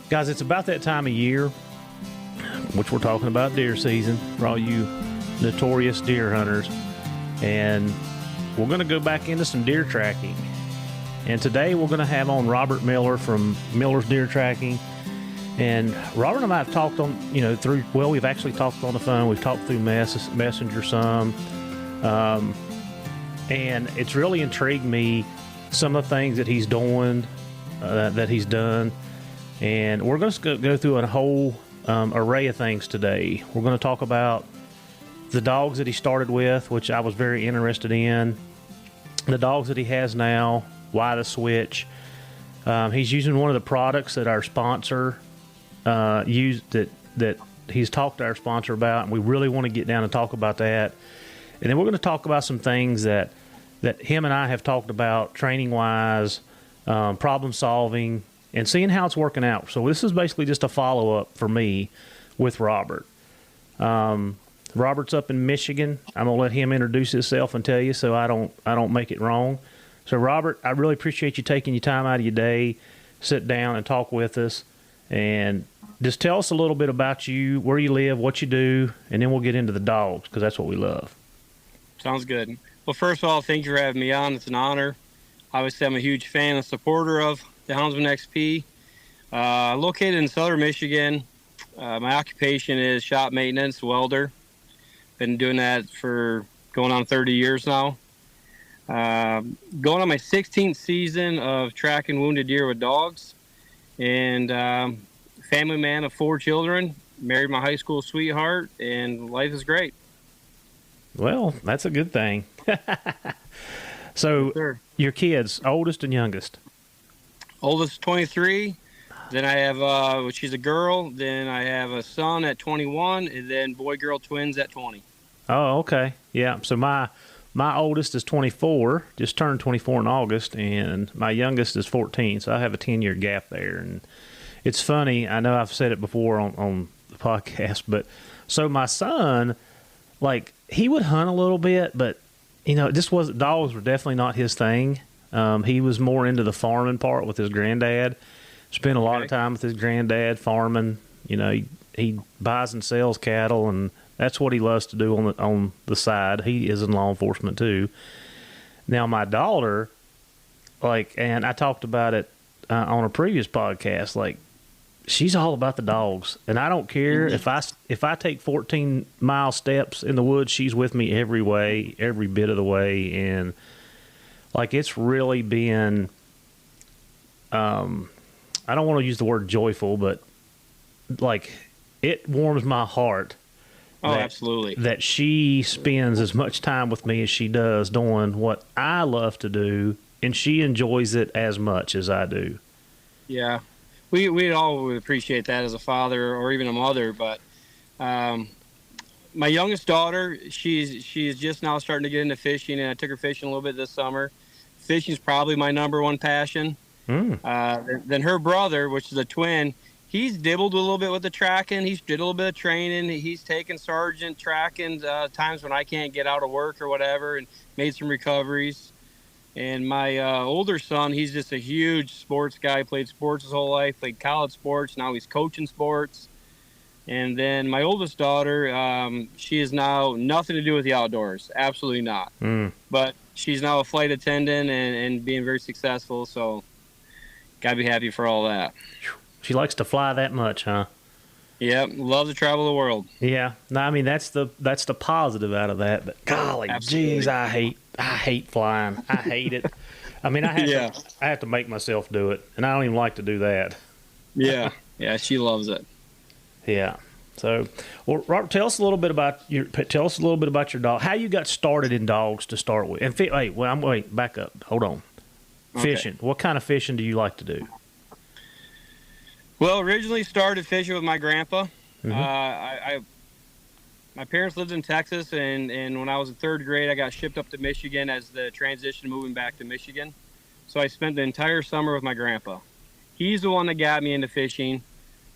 Guys, it's about that time of year, which we're talking about deer season for all you notorious deer hunters. And we're going to go back into some deer tracking. And today we're going to have on Robert Miller from Miller's Deer Tracking. And Robert and I have talked on, we've actually talked on the phone. We've talked through Messenger some. And it's really intrigued me, some of the things that he's doing, that he's done. And we're going to go through a whole array of things today. We're going to talk about the dogs that he started with, which I was very interested in, the dogs that he has now, why the switch. He's using one of the products that our sponsor used, that he's talked to our sponsor about, and we really want to get down and talk about that. And then we're going to talk about some things that him and I have talked about training-wise, problem solving, and seeing how it's working out. So this is basically just a follow-up for me with Robert. Robert's up in Michigan. I'm going to let him introduce himself and tell you so I don't make it wrong. So, Robert, I really appreciate you taking your time out of your day, sit down and talk with us. And just tell us a little bit about you, where you live, what you do, and then we'll get into the dogs because that's what we love. Sounds good. Well, first of all, thank you for having me on. It's an honor. Obviously, I'm a huge fan and supporter of the Houndsman XP. Located in southern Michigan. My occupation is shop maintenance, welder. Been doing that for going on 30 years now. Going on my 16th season of tracking wounded deer with dogs. And family man of 4 children. Married my high school sweetheart, and life is great. Well, that's a good thing. So, sure. Your kids, oldest and youngest? Oldest 23. Then I have, she's a girl. Then I have a son at 21, and then boy-girl twins at 20. Oh, okay. Yeah. So my oldest is 24, just turned 24 in August, and my youngest is 14. So I have a 10-year gap there. And it's funny. I know I've said it before on the podcast, but so my son, like, he would hunt a little bit, but dogs were definitely not his thing. He was more into the farming part with his granddad. Spent a lot of time with his granddad farming. He buys and sells cattle, and that's what he loves to do on the side. He is in law enforcement too. Now my daughter, and I talked about it on a previous podcast. Like, she's all about the dogs, and I don't care if I take 14-mile steps in the woods. She's with me every bit of the way, and like, it's really been. I don't want to use the word joyful, but like, it warms my heart. Oh, absolutely. That she spends as much time with me as she does doing what I love to do, and she enjoys it as much as I do. Yeah. We all would appreciate that as a father or even a mother, but my youngest daughter, she's just now starting to get into fishing, and I took her fishing a little bit this summer. Fishing is probably my number one passion. Then her brother, which is a twin, he's dibbled a little bit with the tracking. He's did a little bit of training. He's taken sergeant tracking times when I can't get out of work or whatever, and made some recoveries. And my older son, he's just a huge sports guy. Played sports his whole life, played college sports. Now he's coaching sports. And then my oldest daughter, she is now nothing to do with the outdoors. Absolutely not. But she's now a flight attendant and being very successful. So got to be happy for all that. She likes to fly that much, huh? Yeah, love to travel the world. Yeah. No, I mean, that's the positive out of that. But golly, geez, I hate flying. I hate it. I mean, I have to make myself do it, and I don't even like to do that. Yeah, she loves it. Yeah. So, well, Robert, tell us a little bit about your dog. How you got started in dogs to start with? And back up. Hold on. Okay. Fishing. What kind of fishing do you like to do? Well, originally started fishing with my grandpa. My parents lived in Texas, and when I was in 3rd grade, I got shipped up to Michigan as the transition moving back to Michigan. So I spent the entire summer with my grandpa. He's the one that got me into fishing.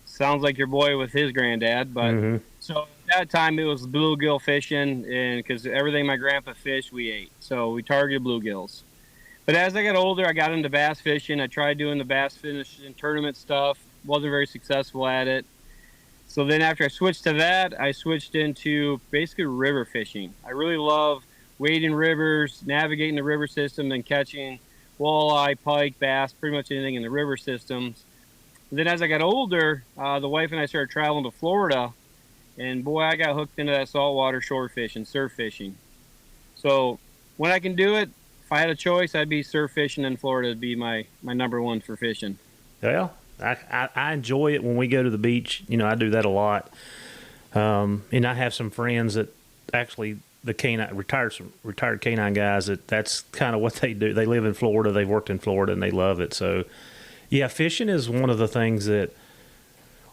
Sounds like your boy with his granddad, but so at that time it was bluegill fishing, and because everything my grandpa fished, we ate. So we targeted bluegills. But as I got older, I got into bass fishing. I tried doing the bass fishing tournament stuff. wasn't very successful at it. So then after I switched to that, I switched into basically river fishing. I really love wading rivers, navigating the river system, and catching walleye, pike, bass, pretty much anything in the river systems. And then as I got older, the wife and I started traveling to Florida, and boy, I got hooked into that saltwater shore fishing, surf fishing. So when I can do it, if I had a choice, I'd be surf fishing in Florida. Would be my number one for fishing. Well, I enjoy it when we go to the beach. You know, I do that a lot. And I have some friends that actually the canine retired canine guys that's kind of what they do. They live in Florida. They've worked in Florida and they love it. So yeah, fishing is one of the things that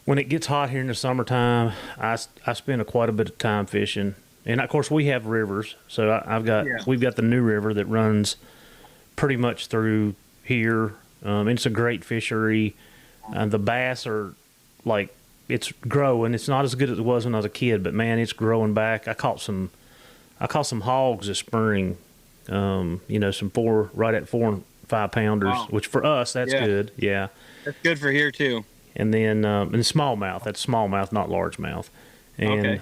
when it gets hot here in the summertime, I spend quite a bit of time fishing. And of course we have rivers. So we've got the New River that runs pretty much through here. It's a great fishery. The bass are like, it's growing. It's not as good as it was when I was a kid, but man, it's growing back. I caught some hogs this spring. Some right at 4 and 5 pounders, wow. Which for us, that's good. Yeah. That's good for here too. And then, and smallmouth, that's smallmouth, not largemouth. And,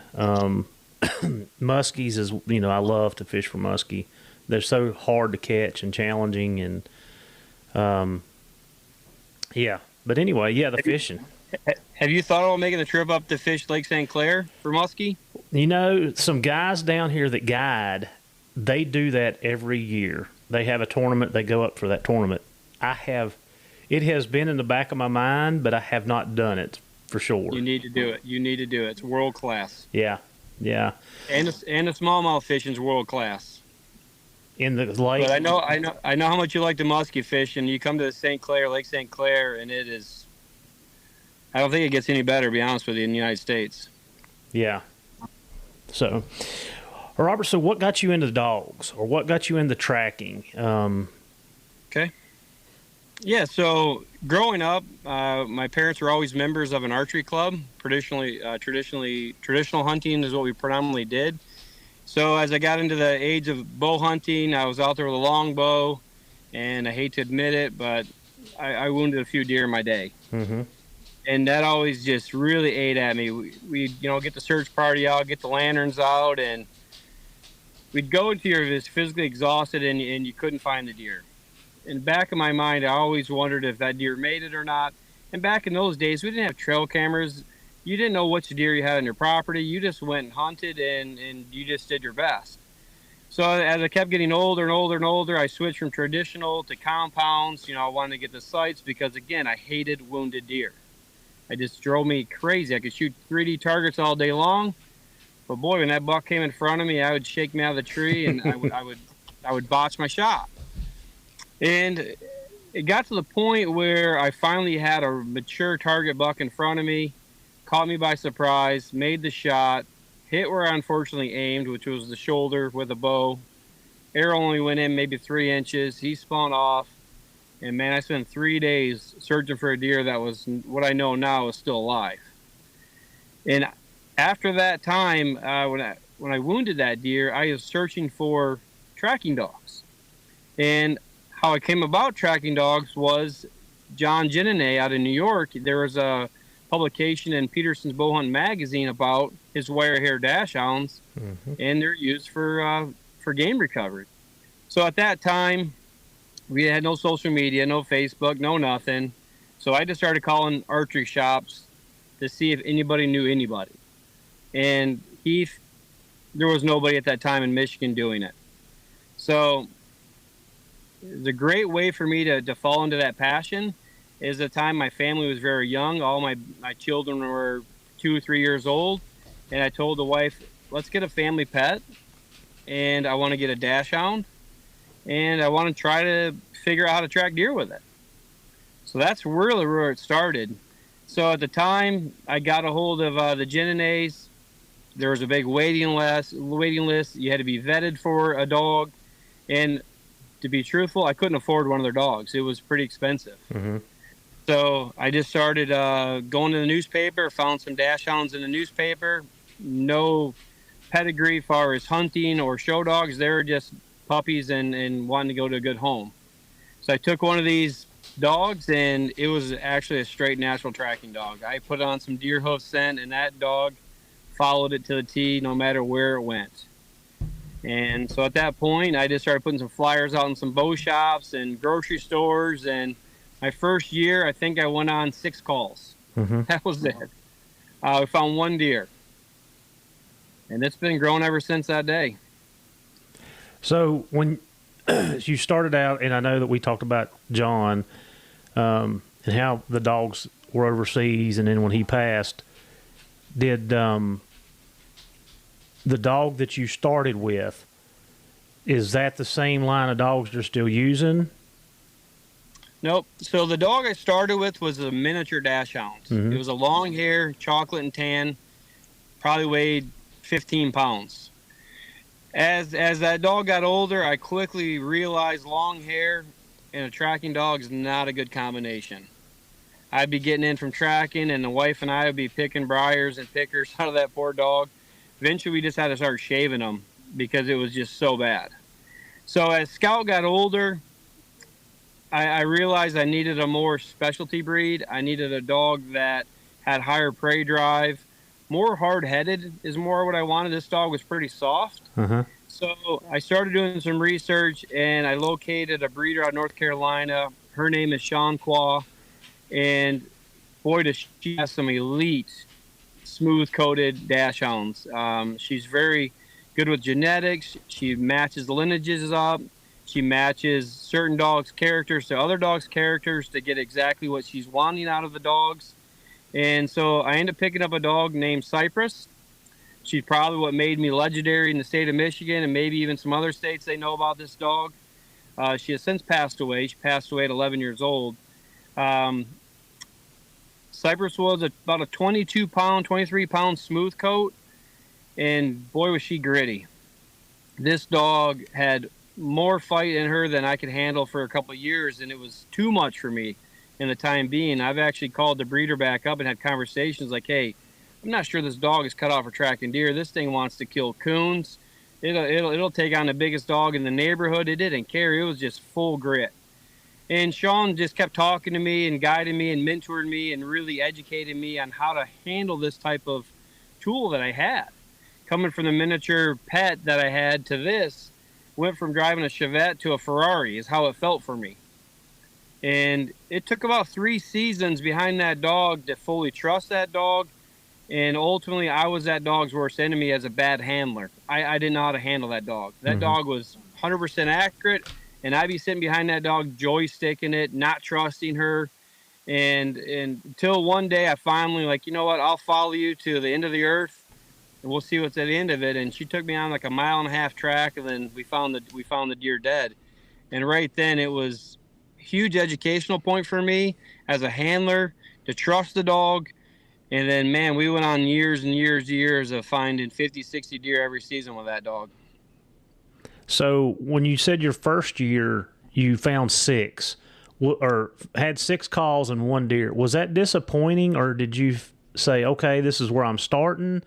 muskies is, I love to fish for muskie. They're so hard to catch and challenging and, yeah. But anyway, yeah, the fishing. Have you thought about making the trip up to fish Lake St. Clair for muskie? Some guys down here that guide, they do that every year. They have a tournament. They go up for that tournament. It has been in the back of my mind, but I have not done it for sure. You need to do it. It's world class. Yeah. Yeah. And the smallmouth fishing is world class. In the lake. But I know how much you like the muskie fish, and you come to the Lake St. Clair, and it is. I don't think it gets any better, to be honest with you, in the United States. Yeah. So, Robert, so what got you into the dogs, or what got you into tracking? Okay. Yeah. So growing up, my parents were always members of an archery club. Traditional hunting is what we predominantly did. So as I got into the age of bow hunting, I was out there with a long bow, and I hate to admit it, but I wounded a few deer in my day. Mm-hmm. And that always just really ate at me. We'd get the search party out, get the lanterns out, and we'd go until you're just physically exhausted and you couldn't find the deer. In the back of my mind, I always wondered if that deer made it or not. And back in those days, we didn't have trail cameras. You didn't know which deer you had on your property. You just went and hunted, and you just did your best. So as I kept getting older and older and older, I switched from traditional to compounds. I wanted to get the sights because, again, I hated wounded deer. It just drove me crazy. I could shoot 3D targets all day long, but boy, when that buck came in front of me, I would shake me out of the tree, and I would botch my shot. And it got to the point where I finally had a mature target buck in front of me. Caught me by surprise, made the shot, hit where I unfortunately aimed, which was the shoulder with a bow. Arrow only went in maybe 3 inches. He spun off. And, man, I spent 3 days searching for a deer that was what I know now is still alive. And after that time, when I wounded that deer, I was searching for tracking dogs. And how I came about tracking dogs was John Ginninay out of New York. There was a publication in Peterson's Bow Hunt magazine about his wire hair dash hounds, mm-hmm. and they're used for game recovery. So at that time, we had no social media, no Facebook, no nothing. So I just started calling archery shops to see if anybody knew anybody. And Heath, there was nobody at that time in Michigan doing it. So it was a great way for me to fall into that passion. Is the time my family was very young. All my children were 2 or 3 years old. And I told the wife, let's get a family pet. And I want to get a dash hound. And I want to try to figure out how to track deer with it. So that's really where it started. So at the time, I got a hold of the Ginninays. There was a big waiting list. You had to be vetted for a dog. And to be truthful, I couldn't afford one of their dogs. It was pretty expensive. Mm-hmm. So I just started going to the newspaper, found some dash hounds in the newspaper. No pedigree as far as hunting or show dogs. They were just puppies and wanting to go to a good home. So I took one of these dogs, and it was actually a straight natural tracking dog. I put on some deer hoof scent, and that dog followed it to the T no matter where it went. And so at that point, I just started putting some flyers out in some bow shops and grocery stores. And my first year, I think I went on 6 calls. That was it. We found 1 deer. And it's been growing ever since that day. So when you started out, and I know that we talked about John and how the dogs were overseas, and then when he passed, did the dog that you started with, is that the same line of dogs you're still using? Nope. So the dog I started with was a miniature dash hound. It was a long hair, chocolate and tan, probably weighed 15 pounds. As that dog got older, I quickly realized long hair and a tracking dog is not a good combination. I'd be getting in from tracking, and the wife and I would be picking briars and pickers out of that poor dog. Eventually, we just had to start shaving them because it was just so bad. So as Scout got older, I realized I needed a more specialty breed. I needed a dog that had higher prey drive, more hard-headed is more what I wanted. This dog was pretty soft. So I started doing some research, and I located a breeder out of North Carolina. Her name is Sean Qua, and boy, does she have some elite smooth-coated dash hounds. She's very good with genetics. She matches the lineages up. She matches certain dogs' characters to other dogs' characters to get exactly what she's wanting out of the dogs. And so I ended up picking up a dog named Cypress. She's probably what made me legendary in the state of Michigan, and maybe even some other states they know about this dog. She has since passed away. She passed away at 11 years old. Cypress was about a 22-pound, 23-pound smooth coat, and boy, was she gritty. This dog had more fight in her than I could handle for a couple of years, and it was too much for me in the time being. I've actually called the breeder back up and had conversations like, hey, I'm not sure this dog is cut off for tracking deer. This thing wants to kill coons. It'll take on the biggest dog in the neighborhood. It didn't care. It was just full grit. And Sean just kept talking to me and guiding me and mentoring me and really educating me on how to handle this type of tool that I had. Coming from the miniature pet that I had to this, went from driving a Chevette to a Ferrari is how it felt for me. And it took about 3 seasons behind that dog to fully trust that dog. And ultimately, I was that dog's worst enemy as a bad handler. I didn't know how to handle that dog. That dog was 100% accurate. And I'd be sitting behind that dog, joysticking it, not trusting her. And until one day I finally, like, you know what, I'll follow you to the end of the earth, and we'll see what's at the end of it. And she took me on like a 1.5 mile track, and then we found the deer dead. And right then it was a huge educational point for me as a handler to trust the dog. And then, man, we went on years and years of finding 50, 60 deer every season with that dog. So when you said your first year you found 6 or had 6 calls and 1 deer, was that disappointing, or did you say, okay, this is where I'm starting?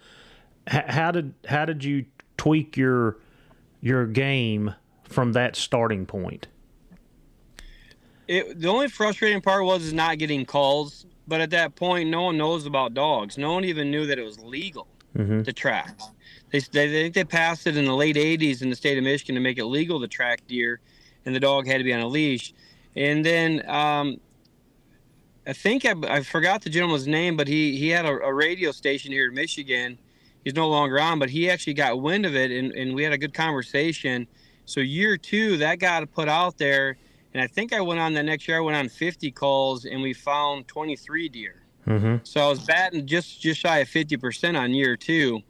How did you tweak your game from that starting point? The only frustrating part was not getting calls, but at that point, no one knows about dogs. No one even knew that it was legal to track. They think they passed it in the late 80s in the state of Michigan to make it legal to track deer, and the dog had to be on a leash. And then I think I forgot the gentleman's name, but he had a radio station here in Michigan. He's no longer on, but he actually got wind of it, and we had a good conversation. So year 2, that got put out there, and I think I went on the next year. I went on 50 calls, and we found 23 deer. So I was batting just shy of 50% on year 2.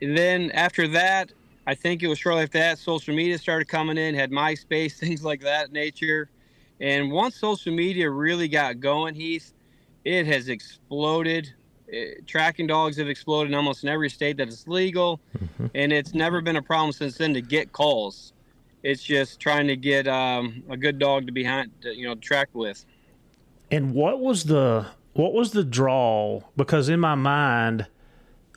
And then after that, I think it was shortly after that, social media started coming in, had MySpace, things like that nature. And once social media really got going, Heath, it has exploded. Tracking dogs have exploded in almost in every state that it's legal. And it's never been a problem since then to get calls. It's just trying to get a good dog to track with. And what was the draw? Because in my mind,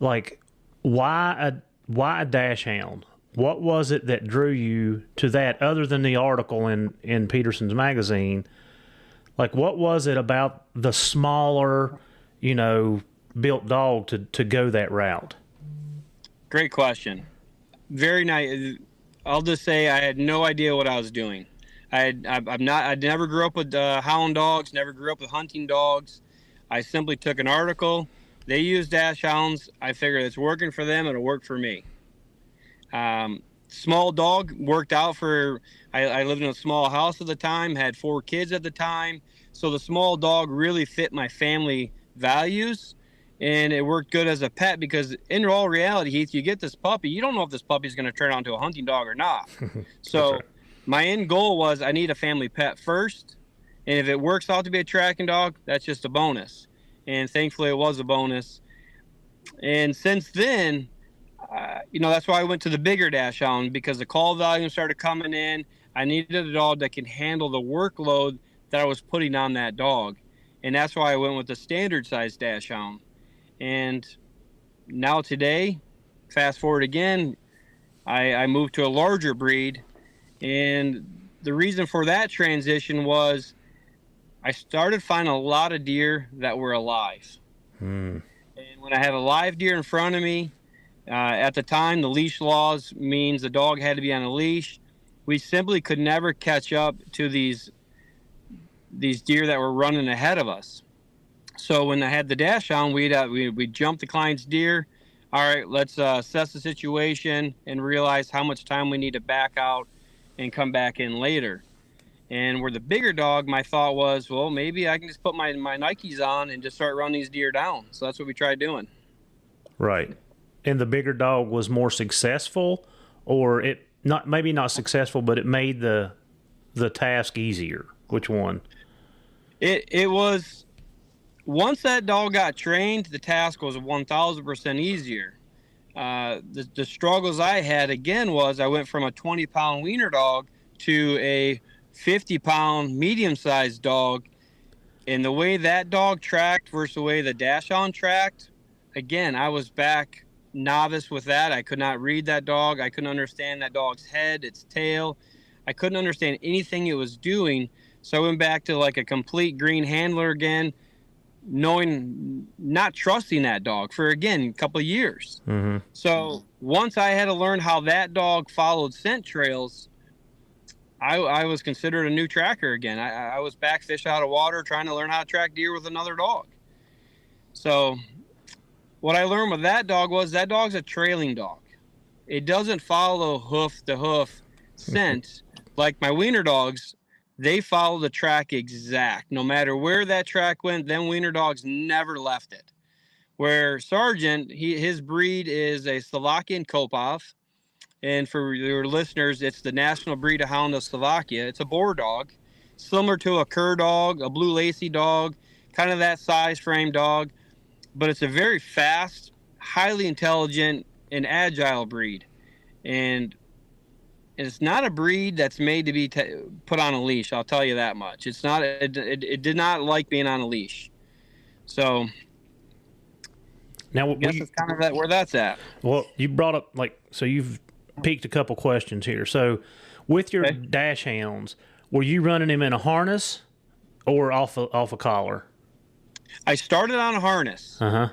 like, why a dash hound? What was it that drew you to that, other than the article in Peterson's magazine? Like, what was it about the smaller, built dog to go that route? Great question. Very nice. I'll just say I had no idea what I was doing. I never grew up with hound dogs, never grew up with hunting dogs. I simply took an article. They use dash hounds. I figured it's working for them. It'll work for me. Small dog worked out for, I lived in a small house at the time, had 4 kids at the time. So the small dog really fit my family values, and it worked good as a pet, because in all reality, Heath, you get this puppy, you don't know if this puppy is going to turn out into a hunting dog or not. So right. My end goal was I need a family pet first. And if it works out to be a tracking dog, that's just a bonus. And thankfully it was a bonus. And since then, that's why I went to the bigger dash hound, because the call volume started coming in. I needed a dog that can handle the workload that I was putting on that dog. And that's why I went with the standard size dash hound. And now today, fast forward again, I moved to a larger breed. And the reason for that transition was I started finding a lot of deer that were alive. And when I had a live deer in front of me, at the time, the leash laws means the dog had to be on a leash. We simply could never catch up to these deer that were running ahead of us. So when I had the dash hound, we'd jump the client's deer. All right, let's assess the situation and realize how much time we need to back out and come back in later. And where the bigger dog, my thought was, well, maybe I can just put my Nikes on and just start running these deer down. So that's what we tried doing. Right. And the bigger dog was more successful, or maybe not successful, but it made the task easier. Which one? It was, once that dog got trained, the task was 1,000% easier. The struggles I had, again, was I went from a 20-pound wiener dog to a 50-pound medium-sized dog. And the way that dog tracked versus the way the dash hound tracked, again, I was back novice with that. I could not read that dog. I couldn't understand that dog's head, its tail. I couldn't understand anything it was doing. So I went back to like a complete green handler again, not trusting that dog for, again, a couple of years. Mm-hmm. So once I had to learn how that dog followed scent trails, I was considered a new tracker again. I was back fish out of water trying to learn how to track deer with another dog. So what I learned with that dog was that dog's a trailing dog. It doesn't follow hoof to hoof scent like my wiener dogs. They follow the track exact. No matter where that track went, them wiener dogs never left it. Where Sargent, his breed is a Slovakian Kopov. And for your listeners, it's the national breed of hound of Slovakia. It's a boar dog, similar to a cur dog, a blue lacy dog, kind of that size frame dog. But it's a very fast, highly intelligent, and agile breed. And it's not a breed that's made to be put on a leash, I'll tell you that much. It's not. It did not like being on a leash. So now I guess it's kind of where that's at. Well, you brought up, so you've piqued a couple questions here. So with your dash hounds, were you running them in a harness or off a collar? I started on a harness. Uh-huh.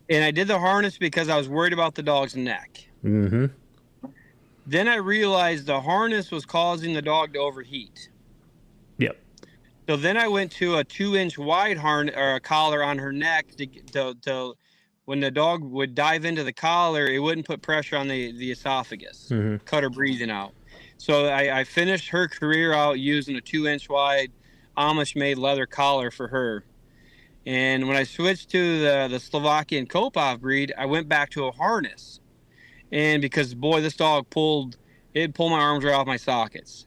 And I did the harness because I was worried about the dog's neck. Mm-hmm. Then I realized the harness was causing the dog to overheat. Yep. So then I went to a 2-inch wide collar on her neck to when the dog would dive into the collar, it wouldn't put pressure on the esophagus, cut her breathing out. So I finished her career out using a 2-inch wide Amish-made leather collar for her. And when I switched to the Slovakian Kopov breed, I went back to a harness. And because, boy, this dog pulled my arms right off my sockets.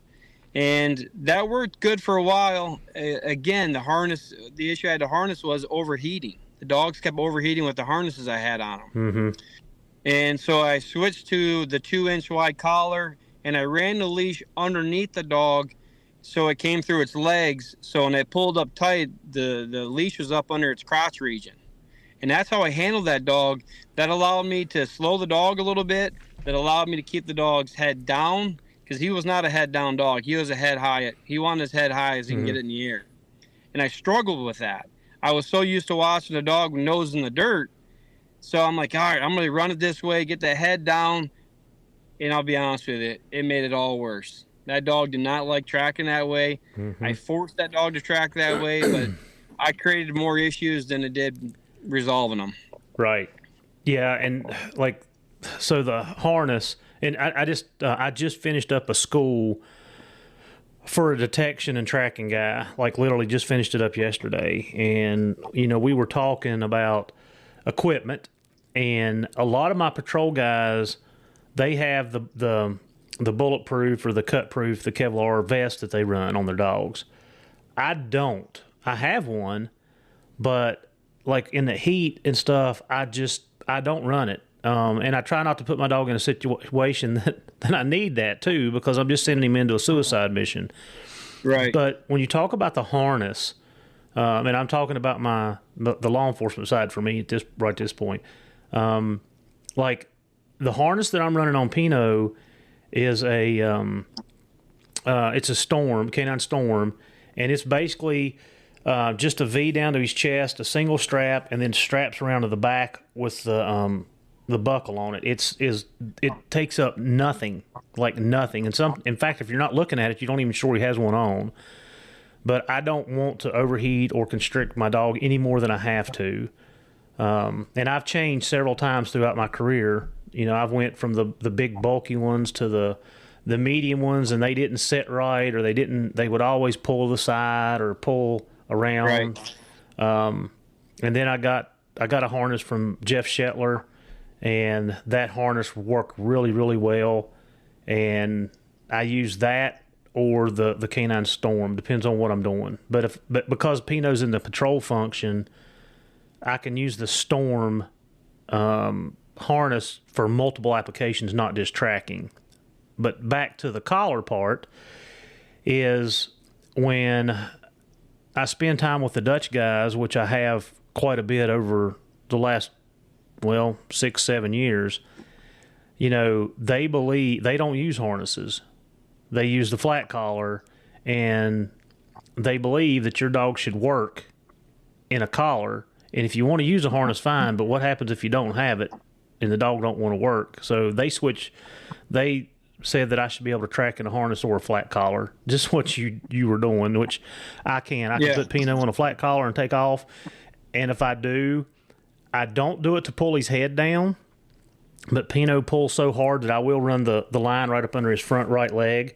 And that worked good for a while. Again, the issue I had to harness was overheating. The dogs kept overheating with the harnesses I had on them. Mm-hmm. And so I switched to the 2-inch wide collar, and I ran the leash underneath the dog so it came through its legs. So when it pulled up tight, the leash was up under its crotch region. And that's how I handled that dog. That allowed me to slow the dog a little bit. That allowed me to keep the dog's head down, because he was not a head down dog. He was a head high. He wanted his head high as he can get it in the air. And I struggled with that. I was so used to watching the dog with nose in the dirt. So I'm like, all right, I'm going to run it this way, get the head down. And I'll be honest with you, it made it all worse. That dog did not like tracking that way. I forced that dog to track that way, but I created more issues than it did resolving them. Right. Yeah, and like, so the harness, and I just finished up a school for a detection and tracking guy. Like, literally just finished it up yesterday, and we were talking about equipment, and a lot of my patrol guys, they have the bulletproof or the cut proof, the Kevlar vest that they run on their dogs. I don't. I have one, but like in the heat and stuff, I don't run it. And I try not to put my dog in a situation that I need that too, because I'm just sending him into a suicide mission. Right. But when you talk about the harness, and I'm talking about the law enforcement side for me at this point, like the harness that I'm running on Pino is it's a Storm, Canine Storm, and it's basically just a V down to his chest, a single strap, and then straps around to the back with the buckle on it. It takes up nothing, like nothing. And in fact, if you're not looking at it, you don't even sure he has one on. But I don't want to overheat or constrict my dog any more than I have to. And I've changed several times throughout my career. I've went from the big bulky ones to the medium ones, and they didn't sit right, or they would always pull to the side or pull around. Right. And then I got a harness from Jeff Shetler, and that harness worked really, really well. And I use that or the Canine Storm, depends on what I'm doing. But because Pino's in the patrol function, I can use the Storm harness for multiple applications, not just tracking. But back to the collar part is when I spend time with the Dutch guys, which I have quite a bit over the last 6-7 years. They believe they don't use harnesses. They use the flat collar, and they believe that your dog should work in a collar. And if you want to use a harness, fine, but what happens if you don't have it and the dog don't want to work? So they said that I should be able to track in a harness or a flat collar, just what you were doing, which I can. I can put Pino on a flat collar and take off. And if I do, I don't do it to pull his head down, but Pino pulls so hard that I will run the line right up under his front right leg,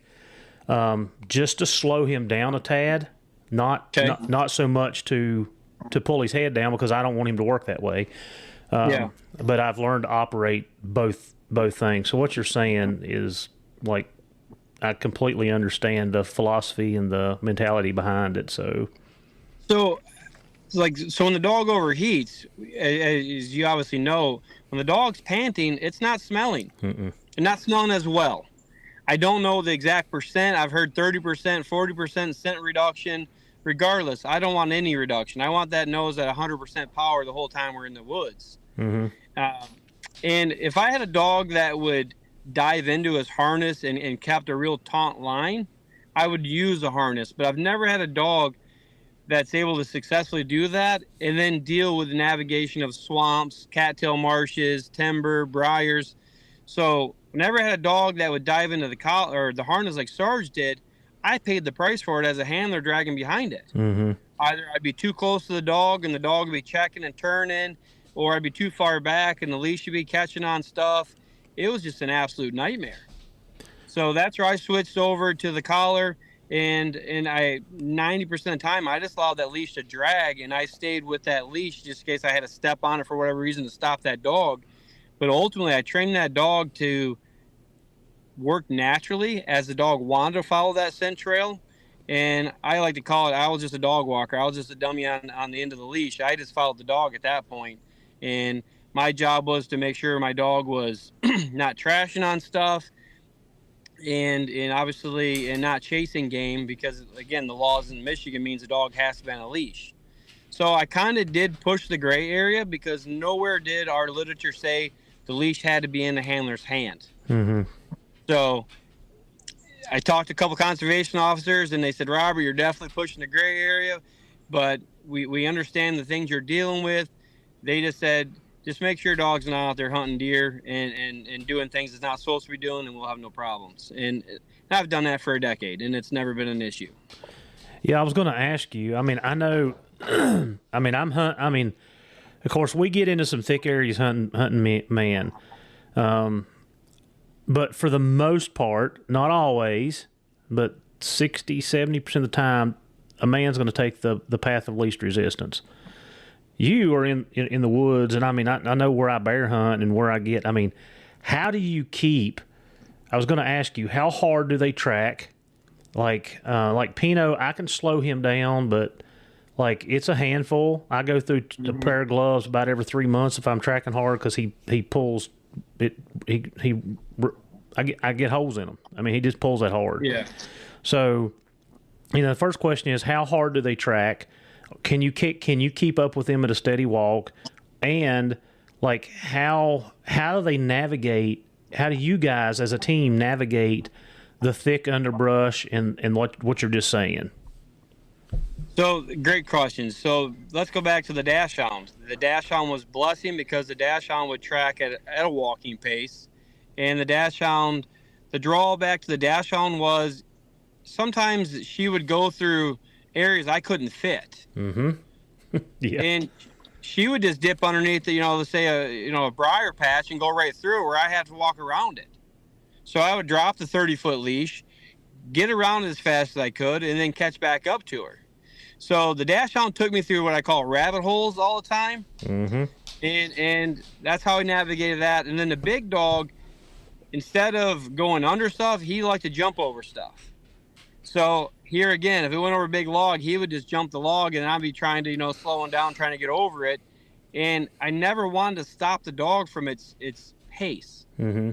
just to slow him down a tad, not so much to pull his head down, because I don't want him to work that way. But I've learned to operate both things. So what you're saying is, like, I completely understand the philosophy and the mentality behind it. So when the dog overheats, as you obviously know, when the dog's panting, it's not smelling. And not smelling as well. I don't know the exact percent. I've heard 30%, 40% scent reduction. Regardless, I don't want any reduction. I want that nose at 100% power the whole time we're in the woods. And if I had a dog that would dive into his harness and kept a real taut line, I would use a harness. But I've never had a dog that's able to successfully do that and then deal with the navigation of swamps, cattail marshes, timber, briars. So whenever I had a dog that would dive into the collar or the harness like Sarge did, I paid the price for it as a handler dragging behind it. Either I'd be too close to the dog and the dog would be checking and turning, or I'd be too far back and the leash would be catching on stuff. It was just an absolute nightmare. So that's where I switched over to the collar, and I 90% of the time I just allowed that leash to drag, and I stayed with that leash just in case I had to step on it for whatever reason to stop that dog. But ultimately, I trained that dog to work naturally as the dog wanted to follow that scent trail. And I like to call it, I was just a dog walker. I was just a dummy on the end of the leash. I just followed the dog at that point. And my job was to make sure my dog was not trashing on stuff and obviously and not chasing game, because again, the laws in Michigan means the dog has to be on a leash. So I kind of did push the gray area because nowhere did our literature say the leash had to be in the handler's hand. Mm-hmm. So I talked to a couple conservation officers, and they said, Robert, you're definitely pushing the gray area, but we understand the things you're dealing with. They just said, just make sure your dog's not out there hunting deer and doing things it's not supposed to be doing, and we'll have no problems. And I've done that for a decade, and it's never been an issue. Yeah, I was going to ask you. I mean, I know. I mean, of course, we get into some thick areas hunting man. But for the most part, not always, but 60, 70% of the time, a man's going to take the path of least resistance. You are in the woods, and I mean, I know where I bear hunt and where I get. I mean, how do you keep? I was going to ask you, how hard do they track? Like Pino, I can slow him down, but like it's a handful. I go through a pair of gloves about every 3 months if I'm tracking hard because he pulls it. I get holes in him. I mean, he just pulls that hard. Yeah. So, the first question is, how hard do they track? Can you keep up with them at a steady walk? And like how do they navigate? How do you guys as a team navigate the thick underbrush and what you're just saying? So great questions. So let's go back to the dash hound. The dash hound was blessing because the dash hound would track at a walking pace, and the dash hound, the drawback to the dash hound was sometimes she would go through areas I couldn't fit. Mm-hmm. Yeah. And she would just dip underneath the, let's say a briar patch and go right through it where I had to walk around it. So I would drop the 30-foot leash, get around as fast as I could, and then catch back up to her. So the dash hound took me through what I call rabbit holes all the time. Mm-hmm. And that's how I navigated that. And then the big dog, instead of going under stuff, he liked to jump over stuff. So here again, if it went over a big log, he would just jump the log, and I'd be trying to, slow him down, trying to get over it. And I never wanted to stop the dog from its pace. Mm-hmm.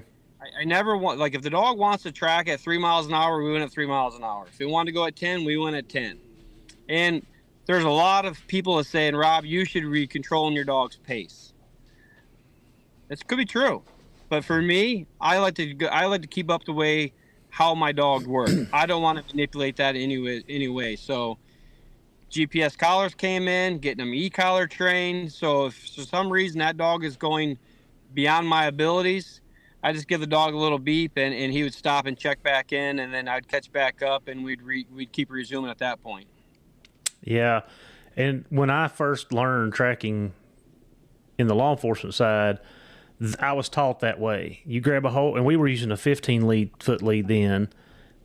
I never want, like, if the dog wants to track at 3 miles an hour, we went at 3 miles an hour. If he wanted to go at 10, we went at 10. And there's a lot of people that saying, Rob, you should be controlling your dog's pace. This could be true, but for me, I like to keep up the way how my dog works. I don't want to manipulate that anyway. So GPS collars came in, getting them e-collar trained. So if for some reason that dog is going beyond my abilities, I just give the dog a little beep, and he would stop and check back in, and then I'd catch back up, and we'd keep resuming at that point. Yeah, and when I first learned tracking in the law enforcement side, I was taught that way. You grab a hold, and we were using a 15-foot lead then,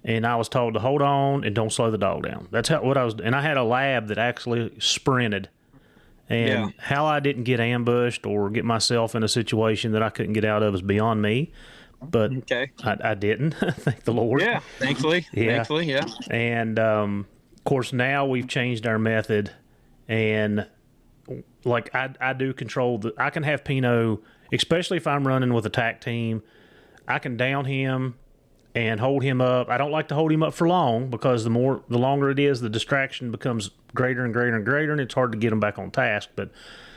and I was told to hold on and don't slow the dog down. That's what I was. And I had a lab that actually sprinted, and how I didn't get ambushed or get myself in a situation that I couldn't get out of is beyond me. But I didn't. Thank the Lord. Yeah, thankfully. Yeah. Thankfully, yeah. And of course, now we've changed our method, and like I do control I can have Pino, especially if I'm running with a TAC team, I can down him and hold him up. I don't like to hold him up for long because the longer it is, the distraction becomes greater and greater and greater, and it's hard to get him back on task. But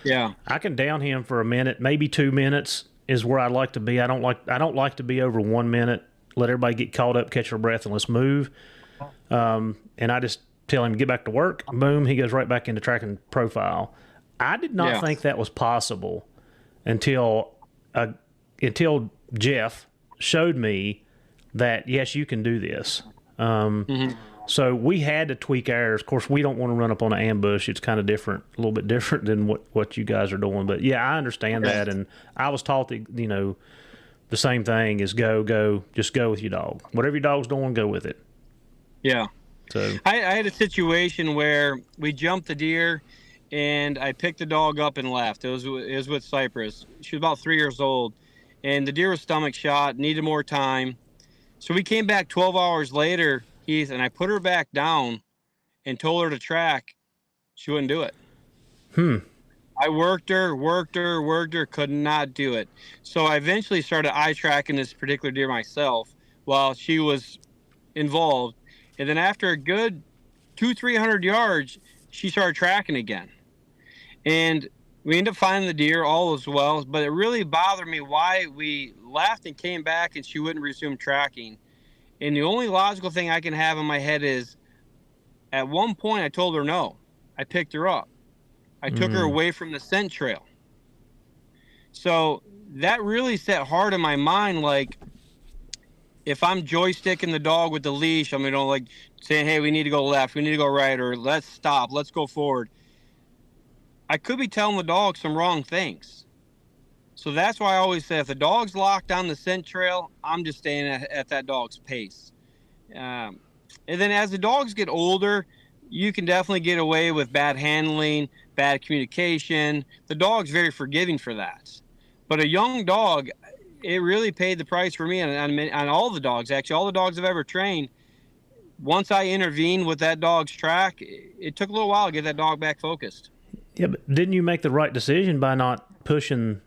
yeah, I can down him for a minute, maybe 2 minutes is where I'd like to be. I don't like to be over 1 minute. Let everybody get caught up, catch their breath, and let's move. And I just tell him to get back to work. Boom, he goes right back into tracking profile. I did not think that was possible until Jeff showed me that, yes, you can do this. So we had to tweak ours. Of course, we don't want to run up on an ambush. It's kind of different, a little bit different than what you guys are doing. But, yeah, I understand that. And I was taught that, the same thing is go, just go with your dog. Whatever your dog's doing, go with it. Yeah. So I had a situation where we jumped the deer, and I picked the dog up and left. It was with Cypress. She was about 3 years old, and the deer was stomach shot, needed more time. So we came back 12 hours later, Heath, and I put her back down and told her to track. She wouldn't do it. I worked her, could not do it. So I eventually started eye tracking this particular deer myself while she was involved. And then after a good 200-300 yards, she started tracking again. And we ended up finding the deer, all as well, but it really bothered me why we left and came back and she wouldn't resume tracking. And the only logical thing I can have in my head is, at one point I told her no. I picked her up. I took her away from the scent trail. So that really set hard in my mind, like, if I'm joysticking the dog with the leash, I'm like saying, hey, we need to go left, we need to go right, or let's stop, let's go forward. I could be telling the dog some wrong things. So that's why I always say, if the dog's locked down the scent trail, I'm just staying at that dog's pace. And then as the dogs get older, you can definitely get away with bad handling, bad communication. The dog's very forgiving for that. But a young dog, it really paid the price for me on all the dogs. Actually, all the dogs I've ever trained, once I intervened with that dog's track, it took a little while to get that dog back focused. Yeah, but didn't you make the right decision by not pushing,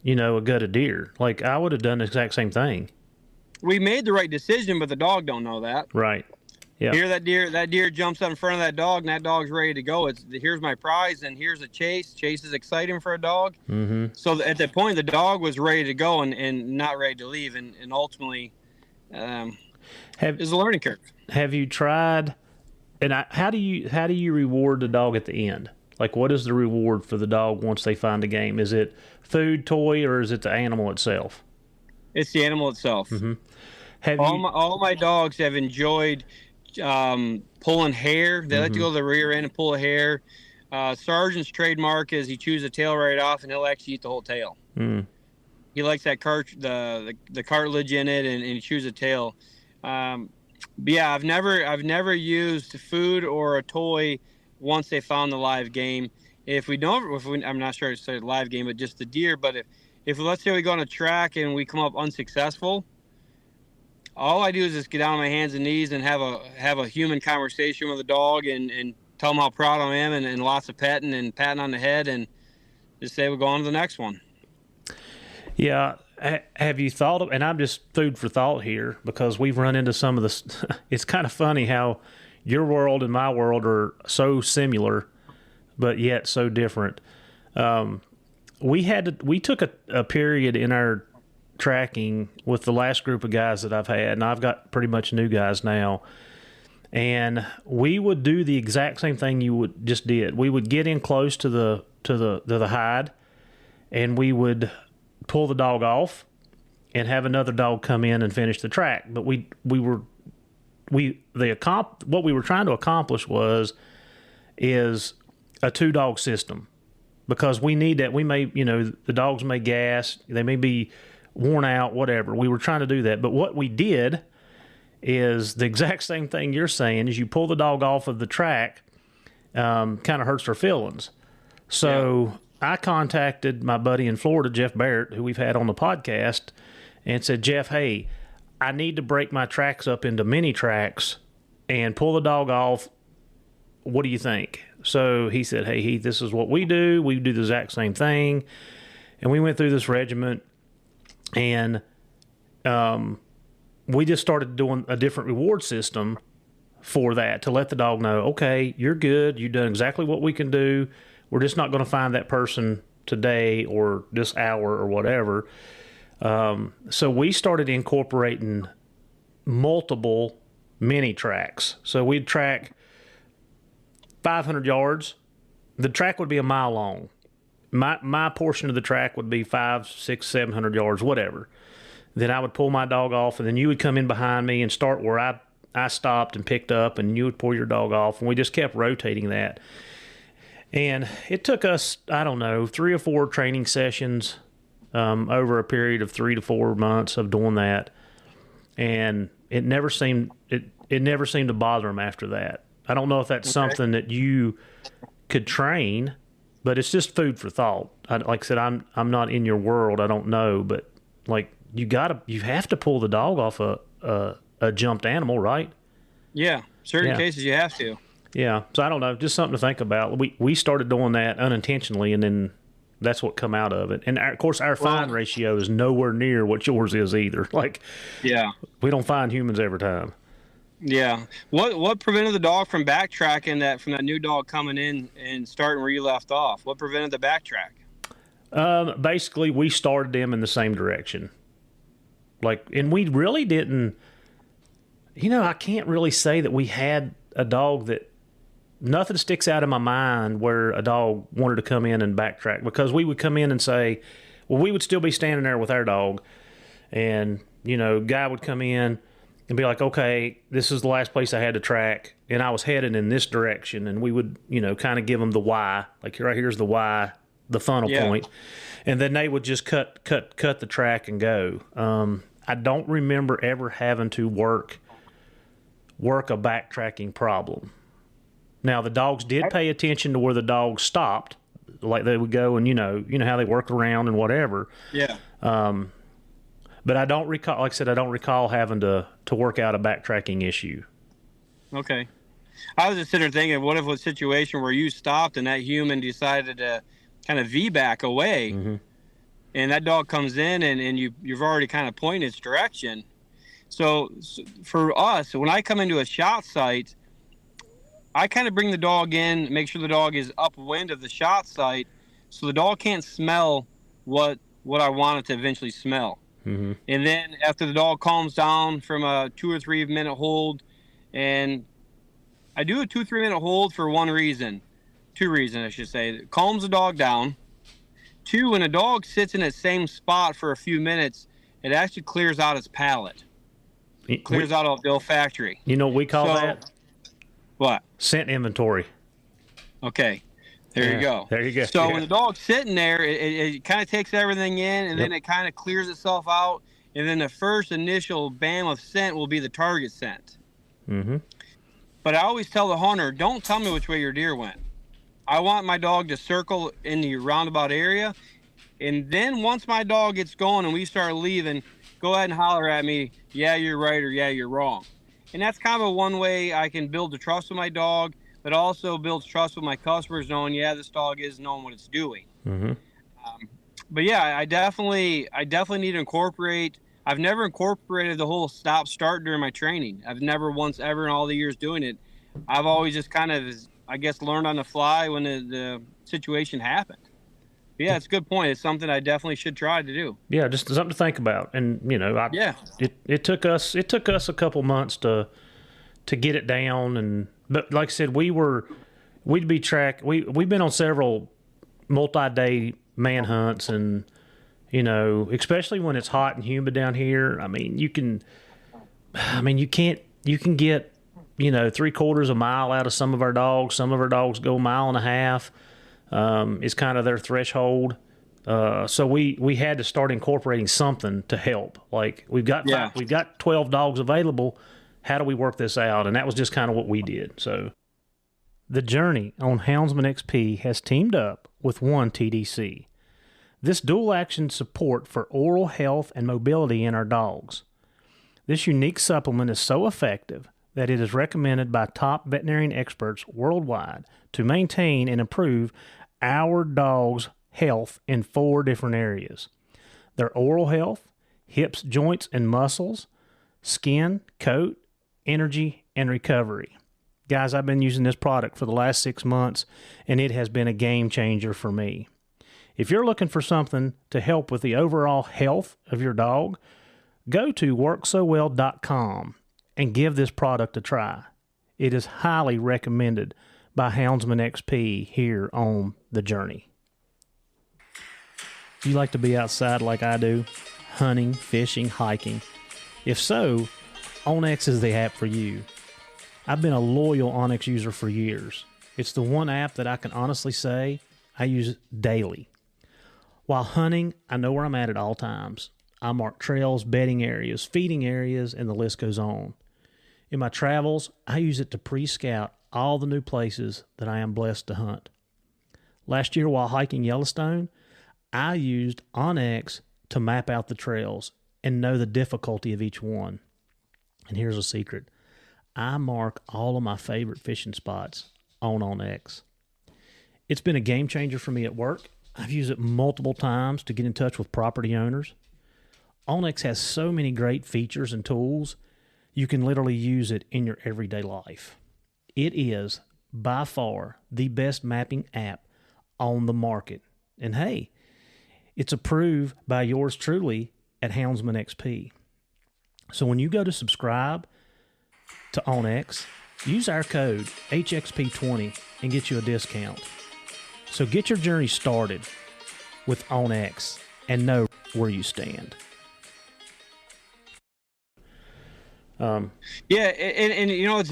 a gutted deer? Like, I would have done the exact same thing. We made the right decision, but the dog don't know that. Right. Yeah. Here, that deer jumps up in front of that dog, and that dog's ready to go. Here's my prize, and here's a chase. Chase is exciting for a dog. Mm-hmm. So at that point, the dog was ready to go and not ready to leave, and ultimately, is a learning curve. Have you tried? And how do you reward the dog at the end? Like, what is the reward for the dog once they find the game? Is it food, toy, or is it the animal itself? It's the animal itself. Mm-hmm. All my dogs have enjoyed pulling hair. They like to go to the rear end and pull a hair. Sergeant's trademark is he chews the tail right off, and he'll actually eat the whole tail. He likes that the cartilage in it, and he chews the tail. But yeah, I've never used food or a toy once they found the live game. I'm not sure it's a live game, but just the deer. But if let's say we go on a track and we come up unsuccessful, all I do is just get down on my hands and knees and have a human conversation with the dog and tell him how proud I am and lots of petting and patting on the head and just say we'll go on to the next one. Yeah. Have you thought of, and I'm just food for thought here because we've run into some of this. It's kind of funny how your world and my world are so similar, but yet so different. We took a period in our tracking with the last group of guys that I've had, and I've got pretty much new guys now, and we would do the exact same thing you just did. We would get in close to the hide, and we would pull the dog off and have another dog come in and finish the track. But what we were trying to accomplish is a 2-dog system, because we need that. We may, the dogs may gas, they may be worn out, whatever. We were trying to do that. But what we did is the exact same thing you're saying, is you pull the dog off of the track, kind of hurts their feelings. So I contacted my buddy in Florida, Jeff Barrett, who we've had on the podcast, and said, Jeff, hey, I need to break my tracks up into mini tracks and pull the dog off. What do you think? So he said, hey, Heath, this is what we do. We do the exact same thing. And we went through this regiment, and we just started doing a different reward system for that to let the dog know, okay, you're good. You've done exactly what we can do. We're just not going to find that person today or this hour or whatever. So we started incorporating multiple mini tracks. So we'd track 500 yards. The track would be a mile long. My portion of the track would be 500, 600, 700 yards, whatever. Then I would pull my dog off, and then you would come in behind me and start where I stopped and picked up, and you would pull your dog off, and we just kept rotating that. And it took us, 3 or 4 training sessions over a period of 3 to 4 months of doing that, and it never seemed to bother him after that. I don't know if that's something that you could train, but it's just food for thought. Like I said, I'm not in your world. I don't know, but like you have to pull the dog off a jumped animal, right? Yeah, certain cases you have to. Yeah, so I don't know, just something to think about. We started doing that unintentionally, and then that's what come out of it. And of course, our find ratio is nowhere near what yours is either. Like, we don't find humans every time. Yeah. What prevented the dog from backtracking from that new dog coming in and starting where you left off? What prevented the backtrack? Basically, we started them in the same direction. And we really didn't. I can't really say that we had a dog that. Nothing sticks out in my mind where a dog wanted to come in and backtrack, because we would come in and say, well, we would still be standing there with our dog, and guy would come in and be like, okay, this is the last place I had to track, and I was headed in this direction, and we would kind of give them the why, like right here's the why, the funnel point, and then they would just cut the track and go. I don't remember ever having to work a backtracking problem. Now, the dogs did pay attention to where the dogs stopped. Like they would go and, how they work around and whatever. Yeah. But I don't recall, like I said, I don't recall having to work out a backtracking issue. Okay. I was just sitting there thinking, what if it was a situation where you stopped and that human decided to kind of V-back away, and that dog comes in and you've already kind of pointed its direction. So for us, when I come into a shot site, I kind of bring the dog in, make sure the dog is upwind of the shot site, so the dog can't smell what I want it to eventually smell. And then after the dog calms down from a 2 or 3 minute hold, and I do a 2 or 3 minute hold for two reasons I should say. It calms the dog down. 2, when a dog sits in the same spot for a few minutes, it actually clears out its palate. Clears out the olfactory. You know what we call that? What? Scent inventory. Okay. There you go. There you go. So when the dog's sitting there, it kind of takes everything in, and then it kind of clears itself out, and then the first initial bam of scent will be the target scent. But I always tell the hunter, don't tell me which way your deer went. I want my dog to circle in the roundabout area, and then once my dog gets going and we start leaving, go ahead and holler at me, yeah, you're right, or yeah, you're wrong. And that's kind of one way I can build the trust with my dog, but also builds trust with my customers, knowing, yeah, this dog is knowing what it's doing. But yeah, I definitely need to incorporate. I've never incorporated the whole stop-start during my training. I've never once ever in all the years doing it. I've always just kind of, I guess, learned on the fly when the situation happened. But yeah, it's a good point. It's something I definitely should try to do. Yeah, just something to think about. And it took us a couple months to get it down. But like I said, we'd been on several multi-day manhunts, and especially when it's hot and humid down here. You can get 3/4 a mile out of some of our dogs. Some of our dogs go 1.5 miles. Is kind of their threshold. So we had to start incorporating something to help. Like we've got 12 dogs available. How do we work this out? And that was just kind of what we did. So the Journey on Houndsman XP has teamed up with One TDC. This dual action support for oral health and mobility in our dogs. This unique supplement is so effective that it is recommended by top veterinarian experts worldwide to maintain and improve our dog's health in 4 different areas: their oral health, hips, joints, and muscles, skin, coat, energy, and recovery. Guys, I've been using this product for the last 6 months, and it has been a game changer for me. If you're looking for something to help with the overall health of your dog, go to worksowell.com and give this product a try. It is highly recommended by Houndsman XP here on The Journey. Do you like to be outside like I do? Hunting, fishing, hiking? If so, Onyx is the app for you. I've been a loyal Onyx user for years. It's the one app that I can honestly say I use daily. While hunting, I know where I'm at all times. I mark trails, bedding areas, feeding areas, and the list goes on. In my travels, I use it to pre-scout all the new places that I am blessed to hunt. Last year while hiking Yellowstone, I used Onyx to map out the trails and know the difficulty of each one. And here's a secret. I mark all of my favorite fishing spots on Onyx. It's been a game changer for me at work. I've used it multiple times to get in touch with property owners. Onyx has so many great features and tools. you can literally use it in your everyday life. It is by far the best mapping app on the market. And hey, it's approved by yours truly at Houndsman XP. So when you go to subscribe to OnX, use our code HXP20 and get you a discount. So get your journey started with OnX and know where you stand. Yeah, and you know, it's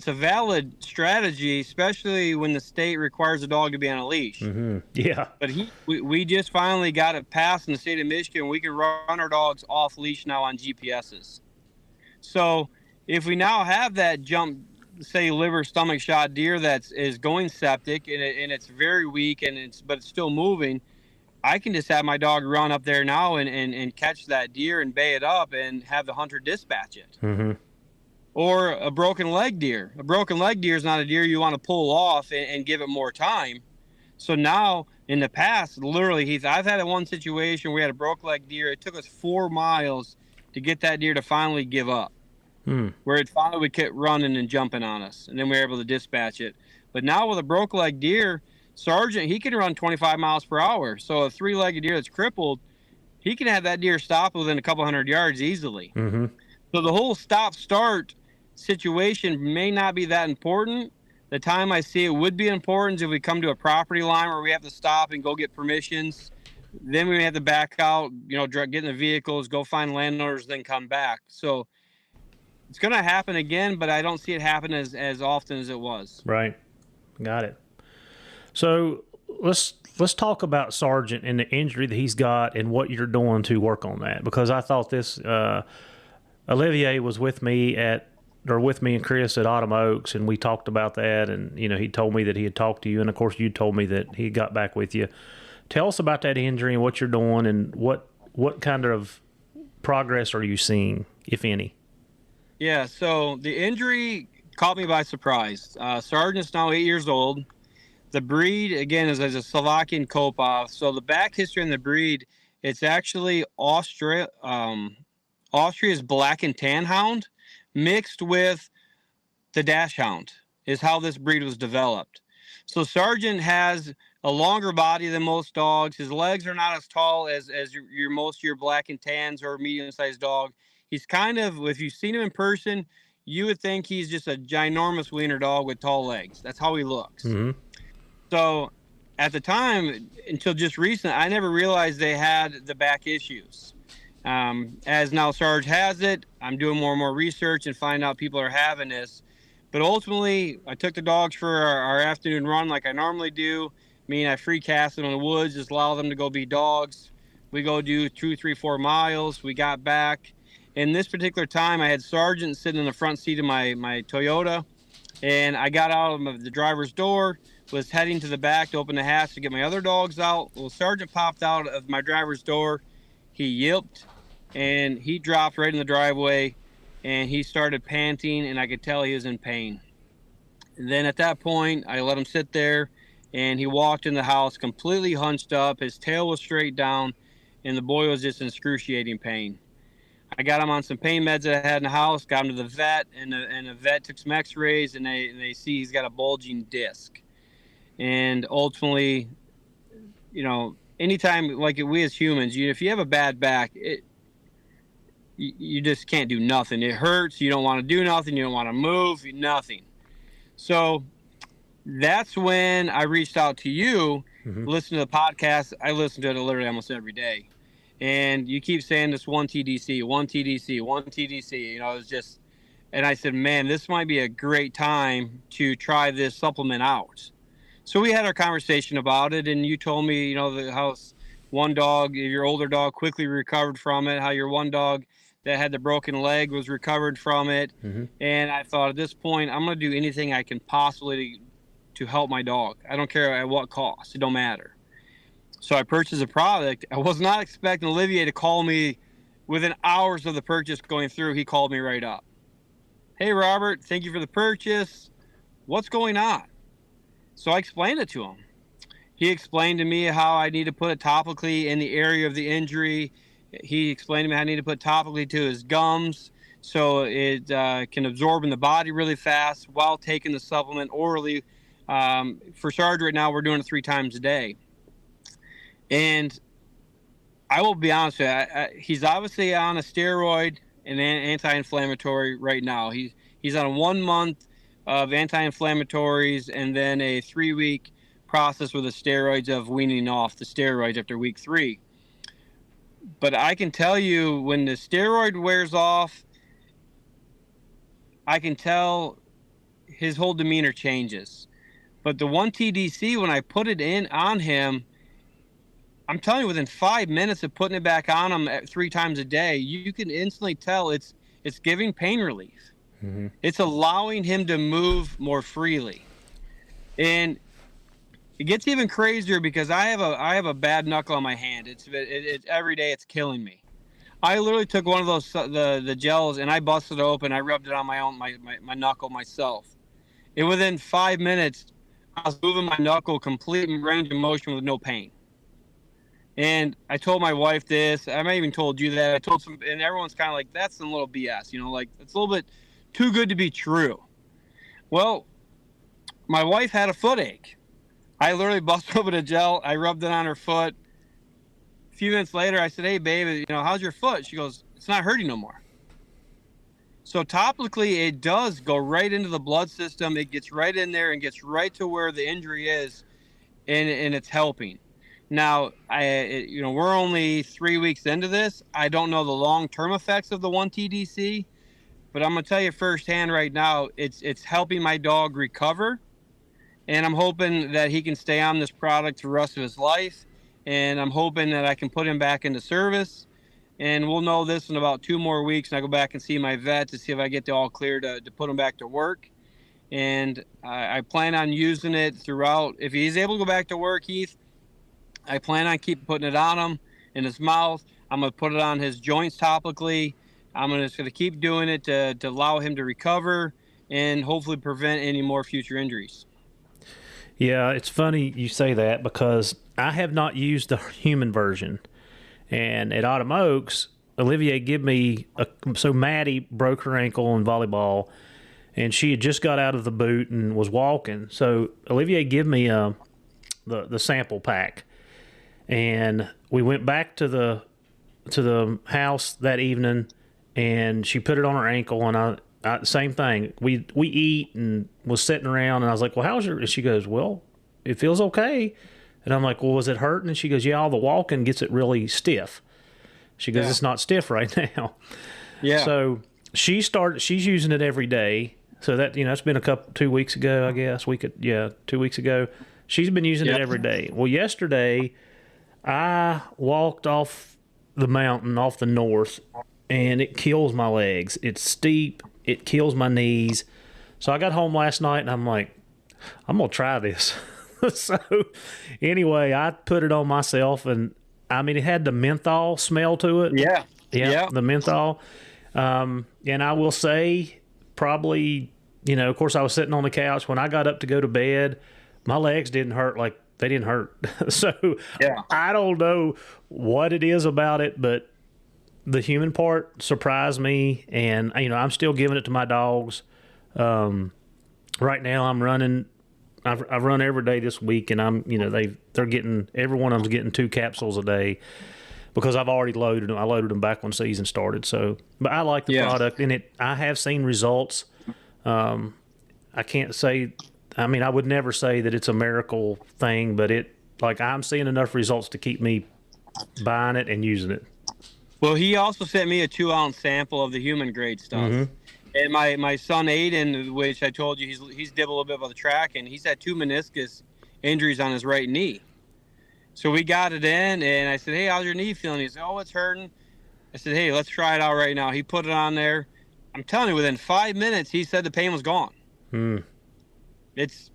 a valid strategy, especially when the state requires a dog to be on a leash. Mm-hmm. Yeah. But we just finally got it passed in the state of Michigan. We can run our dogs off leash now on GPSs. So if we now have that jump, say liver stomach shot deer that is going septic and it's very weak but it's still moving, I can just have my dog run up there now and catch that deer and bay it up and have the hunter dispatch it. Mm-hmm. Or a broken leg deer. A broken leg deer is not a deer you want to pull off and give it more time. So now, in the past, literally, Heath, I've had one situation where we had a broken leg deer. It took us 4 miles to get that deer to finally give up. Where it finally would keep running and jumping on us. And then we were able to dispatch it. But now with a broken leg deer, Sergeant, he can run 25 miles per hour. So a 3-legged deer that's crippled, he can have that deer stop within a couple hundred yards easily. Mm-hmm. So the whole stop-start situation may not be that important. The time I see it would be important if we come to a property line where we have to stop and go get permissions. Then we have to back out, get in the vehicles, go find landowners, then come back. So it's going to happen again, but I don't see it happen as often as it was. Right. Got it. So let's talk about Sergeant and the injury that he's got and what you're doing to work on that, because I thought this Olivier was with me and Chris at Autumn Oaks, and we talked about that, and he told me that he had talked to you, and of course you told me that he got back with you. Tell us about that injury and what you're doing, and what kind of progress are you seeing, if any? Yeah, so the injury caught me by surprise. Sergeant's now 8 years old. The breed, again, is a Slovakian Kopov. So the back history in the breed, it's actually Austria's black and tan hound mixed with the dash hound is how this breed was developed. So Sergeant has a longer body than most dogs. His legs are not as tall as most of your black and tans or medium-sized dog. He's kind of, if you've seen him in person, you would think he's just a ginormous wiener dog with tall legs. That's how he looks. Mm-hmm. So at the time, until just recent, I never realized they had the back issues. As now Sarge has it, I'm doing more and more research and find out people are having this. But ultimately, I took the dogs for our afternoon run like I normally do. I free cast them in the woods, just allow them to go be dogs. We go do 2, 3, 4 miles. We got back. And this particular time, I had Sergeant sitting in the front seat of my Toyota. And I got out of the driver's door, was heading to the back to open the hatch to get my other dogs out. Well, Sergeant popped out of my driver's door. He yelped, and he dropped right in the driveway, and he started panting, and I could tell he was in pain. And then at that point, I let him sit there, and he walked in the house completely hunched up. His tail was straight down, and the boy was just in excruciating pain. I got him on some pain meds that I had in the house, got him to the vet, and the vet took some x-rays, and they see he's got a bulging disc. And ultimately, anytime, like we as humans, if you have a bad back, you just can't do nothing. It hurts. You don't want to do nothing. You don't want to move. Nothing. So that's when I reached out to you, listen to the podcast. I listen to it literally almost every day. And you keep saying this one TDC. It's just, and I said, man, this might be a great time to try this supplement out. So we had our conversation about it, and you told me, how one dog, your older dog, quickly recovered from it, how your one dog that had the broken leg was recovered from it. Mm-hmm. And I thought, at this point, I'm going to do anything I can possibly to help my dog. I don't care at what cost. It don't matter. So I purchased a product. I was not expecting Olivier to call me within hours of the purchase going through. He called me right up. Hey, Robert, thank you for the purchase. What's going on? So I explained it to him. He explained to me how I need to put it topically in the area of the injury. He explained to me how I need to put topically to his gums so it can absorb in the body really fast while taking the supplement orally. For Sarge right now, we're doing it 3 times a day. And I will be honest with you, he's obviously on a steroid and anti-inflammatory right now. He's on a 1 month of anti-inflammatories and then a 3-week process with the steroids of weaning off the steroids after week 3. But I can tell you, when the steroid wears off, I can tell his whole demeanor changes. But the 1TDC, when I put it in on him, I'm telling you, within 5 minutes of putting it back on him 3 times a day, you can instantly tell it's giving pain relief. Mm-hmm. It's allowing him to move more freely. And it gets even crazier because I have a bad knuckle on my hand. It's every day it's killing me. I literally took one of those the gels and I busted it open. I rubbed it on my knuckle myself. And within 5 minutes, I was moving my knuckle complete range of motion with no pain. And I told my wife this. I might even told you that. I told some, and everyone's kind of like, that's a little BS. Like it's a little bit too good to be true. Well, my wife had a foot ache. I literally busted open a gel. I rubbed it on her foot. A few minutes later, I said, hey, babe, how's your foot? She goes, it's not hurting no more. So topically, it does go right into the blood system. It gets right in there and gets right to where the injury is, and it's helping. Now, we're only 3 weeks into this. I don't know the long-term effects of the 1TDC, but I'm going to tell you firsthand right now, it's helping my dog recover, and I'm hoping that he can stay on this product the rest of his life, and I'm hoping that I can put him back into service, and we'll know this in about 2 more weeks, and I go back and see my vet to see if I get the all clear to put him back to work, and I plan on using it throughout. If he's able to go back to work, Heath, I plan on keep putting it on him in his mouth. I'm going to put it on his joints topically. I'm just going to keep doing it to allow him to recover and hopefully prevent any more future injuries. Yeah, it's funny you say that because I have not used the human version. And at Autumn Oaks, Olivier gave me so Maddie broke her ankle in volleyball, and she had just got out of the boot and was walking. So Olivier gave me the sample pack. And we went back to the house that evening, and she put it on her ankle, and I same thing. We eat and was sitting around, and I was like, well, how's your? And she goes, well, it feels okay. And I'm like, well, was it hurting? And she goes, yeah, all the walking gets it really stiff. She goes, It's not stiff right now. Yeah. So she's using it every day. So that, it's been 2 weeks ago, I guess. 2 weeks ago. She's been using it every day. Well, yesterday I walked off the mountain, off the north, and it kills my legs. It's steep. It kills my knees. So I got home last night, and I'm like, I'm going to try this. So anyway, I put it on myself, and it had the menthol smell to it. Yeah. The menthol. And I will say, probably, of course, I was sitting on the couch. When I got up to go to bed, my legs didn't hurt like they didn't hurt. So I don't know what it is about it, but the human part surprised me. And, I'm still giving it to my dogs. Right now I'm running. I've run every day this week, and I'm, they're getting, every one of them's getting 2 capsules a day because I've already loaded them. I loaded them back when season started. So, but I like the product, and I have seen results. I can't say, I would never say that it's a miracle thing, but I'm seeing enough results to keep me buying it and using it. Well, he also sent me a 2-ounce sample of the human grade stuff. Mm-hmm. And my son Aiden, which I told you, he's dibbled a little bit about the track, and he's had 2 meniscus injuries on his right knee. So we got it in, and I said, hey, how's your knee feeling? He said, oh, it's hurting. I said, hey, let's try it out right now. He put it on there. I'm telling you, within 5 minutes, he said the pain was gone. It's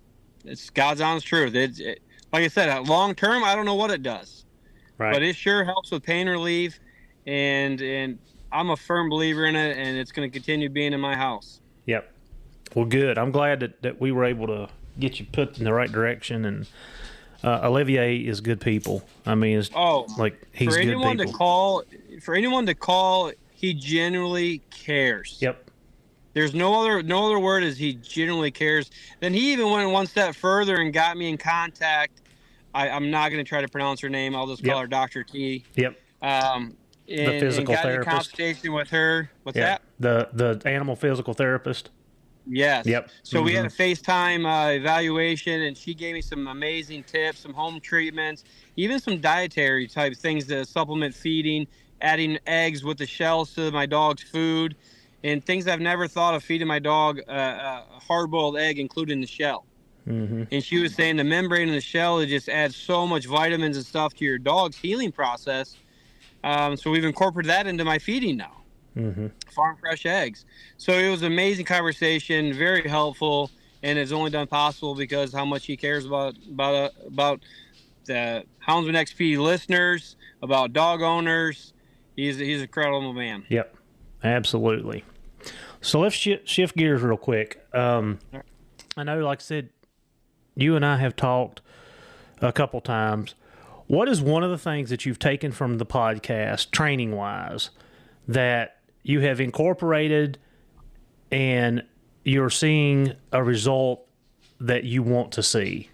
God's honest truth. Like I said, long term, I don't know what it does. Right. But it sure helps with pain relief, and I'm a firm believer in it, and it's going to continue being in my house. Yep. Well, good. I'm glad that we were able to get you put in the right direction. And Olivier is good people. He's for anyone good people. For anyone to call he genuinely cares. Yep. There's no other word is he genuinely cares. Then he even went one step further and got me in contact. I'm not going to try to pronounce her name. I'll just call her Dr. T. Yep. The physical and got therapist. a consultation with her. What's that? The animal physical therapist. Yes. Yep. So we had a FaceTime evaluation, and she gave me some amazing tips, some home treatments, even some dietary type things to supplement feeding, adding eggs with the shells to my dog's food, and things I've never thought of feeding my dog a hard-boiled egg, including the shell. Mm-hmm. And she was saying the membrane in the shell, it just adds so much vitamins and stuff to your dog's healing process. So we've incorporated that into my feeding now. Mm-hmm. Farm fresh eggs. So it was an amazing conversation, very helpful, and it's only done possible because how much he cares about the Houndsman XP listeners, about dog owners. He's an incredible man. Yep, absolutely. So let's shift gears real quick. I know, like I said, you and I have talked a couple times. What is one of the things that you've taken from the podcast, training-wise, that you have incorporated and you're seeing a result that you want to see?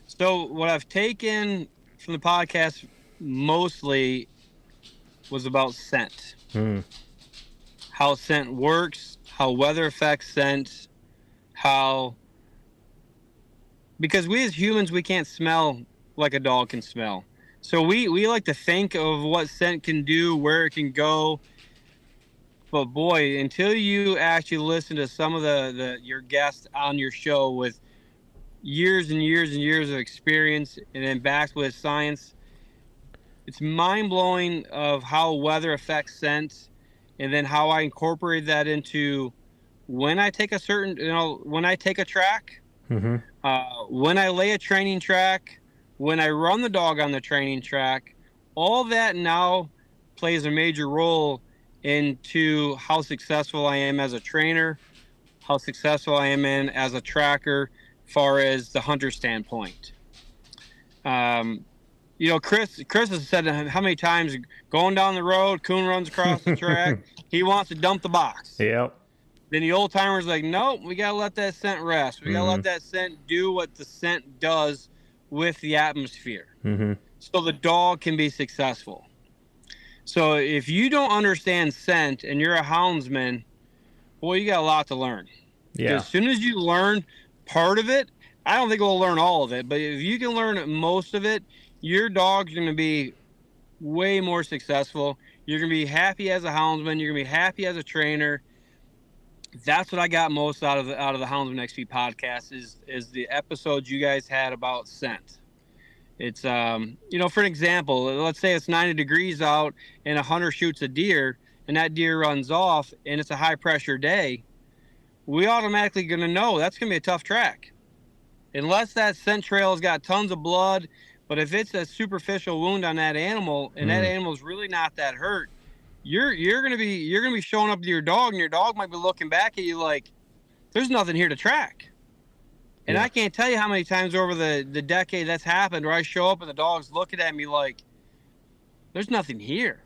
So what I've taken from the podcast mostly was about scent. How scent works, how weather affects scent, because we as humans, we can't smell like a dog can smell. So we like to think of what scent can do, where it can go. But boy, until you actually listen to some of your guests on your show with years and years and years of experience and then backed with science, it's mind-blowing of how weather affects scent, and then how I incorporate that into when I take when I take a track, when I lay a training track, when I run the dog on the training track. All that now plays a major role into how successful I am as a trainer, how successful I am as a tracker, far as the hunter standpoint. Chris has said how many times going down the road, coon runs across the track, he wants to dump the box. Yep. Then the old timer's like, nope, we gotta let that scent rest. We gotta let that scent do what the scent does with the atmosphere, so the dog can be successful. So if you don't understand scent and you're a houndsman, boy, you got a lot to learn. Yeah. As soon as you learn part of it, I don't think we'll learn all of it, but if you can learn most of it, your dog's going to be way more successful. You're going to be happy as a houndsman. You're going to be happy as a trainer. That's what I got most out of the Houndsman XP podcast is the episodes you guys had about scent. It's, for an example, let's say it's 90 degrees out and a hunter shoots a deer and that deer runs off and it's a high pressure day. We automatically going to know that's going to be a tough track. Unless that scent trail has got tons of blood, but if it's a superficial wound on that animal and that animal's really not that hurt, you're gonna be showing up to your dog, and your dog might be looking back at you like, there's nothing here to track. And I can't tell you how many times over the decade that's happened where I show up and the dog's looking at me like, there's nothing here.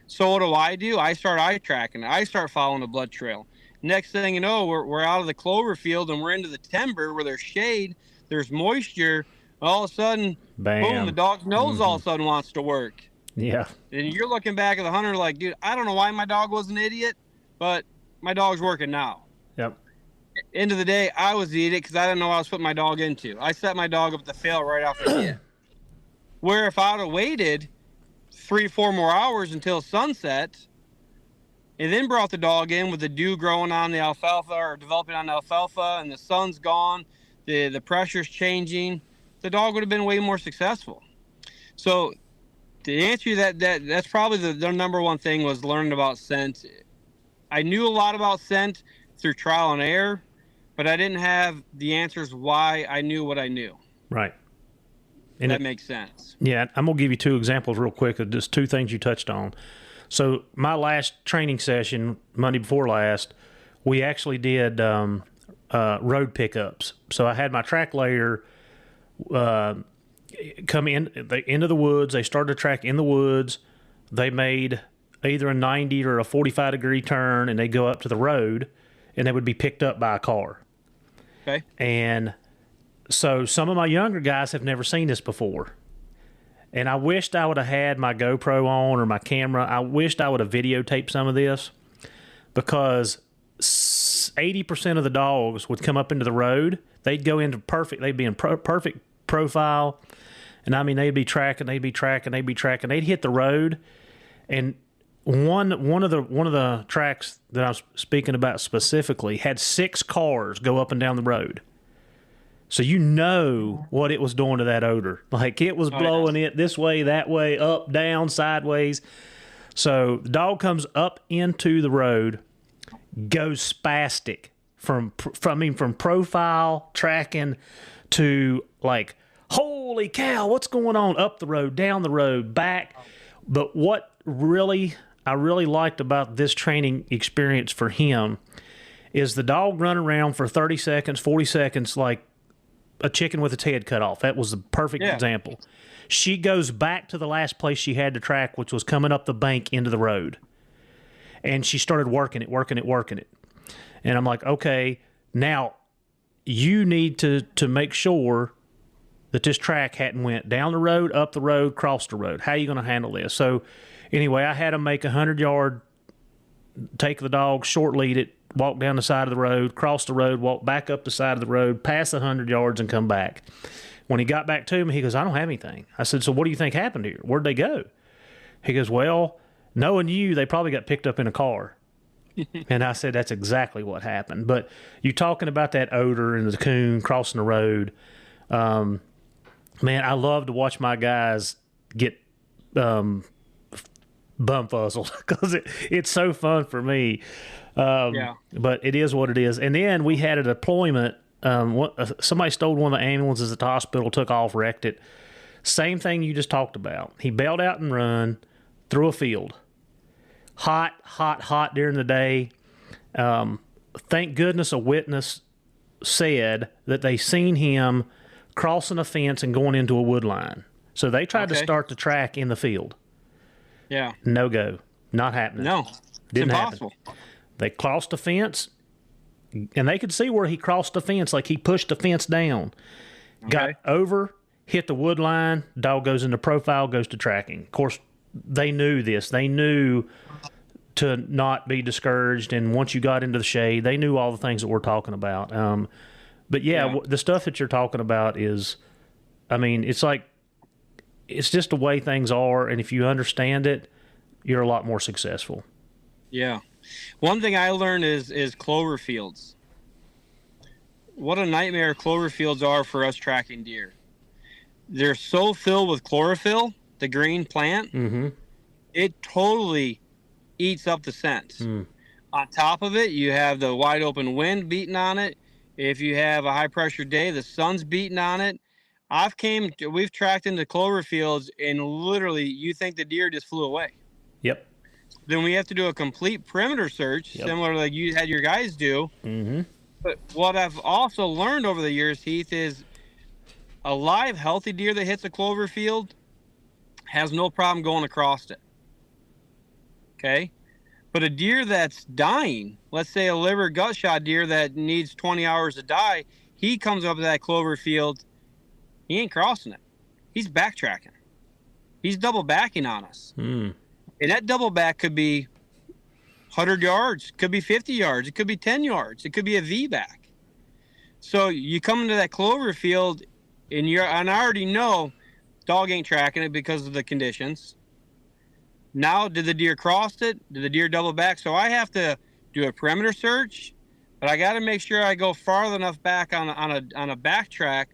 So what do? I start eye tracking. I start following the blood trail. Next thing you know, we're out of the clover field and we're into the timber where there's shade, there's moisture. All of a sudden, boom, the dog's nose all of a sudden wants to work. Yeah. And you're looking back at the hunter like, dude, I don't know why my dog was an idiot, but my dog's working now. Yep. End of the day, I was the idiot because I didn't know what I was putting my dog into. I set my dog up to fail right off the hit. Where if I would have waited 3-4 more hours until sunset and then brought the dog in with the dew growing on the alfalfa or developing on the alfalfa and the sun's gone, the pressure's changing, the dog would have been way more successful. So to answer you that's probably the number one thing was learning about scent. I knew a lot about scent through trial and error, but I didn't have the answers why I knew what I knew. Right. And that makes sense. Yeah, I'm going to give you 2 examples real quick of just 2 things you touched on. So my last training session, Monday before last, we actually did road pickups. So I had my track layer come in the end of the woods. They started a track in the woods. they made either a 90 or a 45-degree turn, and they go up to the road, and they would be picked up by a car. Okay. And so some of my younger guys have never seen this before. And I wished I would have had my GoPro on or my camera. I wished I would have videotaped some of this, because 80% of the dogs would come up into the road. They'd go into they'd be in perfect profile. And I mean, they'd be tracking. They'd hit the road. And one of the tracks that I was speaking about specifically had 6 cars go up and down the road. So you know what it was doing to that odor. Like, it was blowing it this way, that way, up, down, sideways. So the dog comes up into the road, goes spastic from profile tracking to like, holy cow, what's going on? Up the road, down the road, back. But what I really liked about this training experience for him is the dog run around for 30 seconds, 40 seconds like a chicken with its head cut off. That was the perfect example. She goes back to the last place she had to track, which was coming up the bank into the road. And she started working it. And I'm like, okay, now you need to make sure that this track hadn't went down the road, up the road, crossed the road. How are you going to handle this? So anyway, I had him make a 100-yard, take the dog, short lead it, walk down the side of the road, cross the road, walk back up the side of the road, pass 100 yards, and come back. When he got back to me, he goes, I don't have anything. I said, so what do you think happened here? Where'd they go? He goes, well, knowing you, they probably got picked up in a car. And I said, that's exactly what happened. But you talking about that odor and the coon crossing the road, man, I love to watch my guys get bum fuzzled because it's so fun for me. But it is what it is. And then we had a deployment. Somebody stole one of the ambulances at the hospital, took off, wrecked it. Same thing you just talked about. He bailed out and run through a field. Hot during the day. Thank goodness a witness said that they seen him crossing a fence and going into a wood line. So they tried to start the track in the field. Yeah. No go. Not happening. No. Didn't it's impossible. happen. They crossed the fence, and they could see where he crossed the fence, like he pushed the fence down. Okay. Got over, hit the wood line, dog goes into profile, goes to tracking. Of course, they knew this. They knew to not be discouraged, and once you got into the shade, they knew all the things that we're talking about. But the stuff that you're talking about is, I mean, it's like, it's just the way things are, and if you understand it, you're a lot more successful. Yeah. One thing I learned is clover fields. What a nightmare clover fields are for us tracking deer. They're so filled with chlorophyll, the green plant, it totally eats up the scent. On top of it, you have the wide open wind beating on it. If you have a high pressure day, the sun's beating on it. We've tracked into clover fields, and literally you think the deer just flew away. Yep. Then we have to do a complete perimeter search, similar like you had your guys do. But what I've also learned over the years, Heath, is a live, healthy deer that hits a clover field has no problem going across it. Okay? But a deer that's dying, let's say a liver gut shot deer that needs 20 hours to die, he comes up to that clover field, he ain't crossing it. He's backtracking. He's double backing on us. And that double back could be 100 yards, could be 50 yards, it could be 10 yards, it could be a V back. So you come into that clover field, and I already know dog ain't tracking it because of the conditions. Now, did the deer cross it? Did the deer double back? So I have to do a perimeter search, but I got to make sure I go far enough back on a backtrack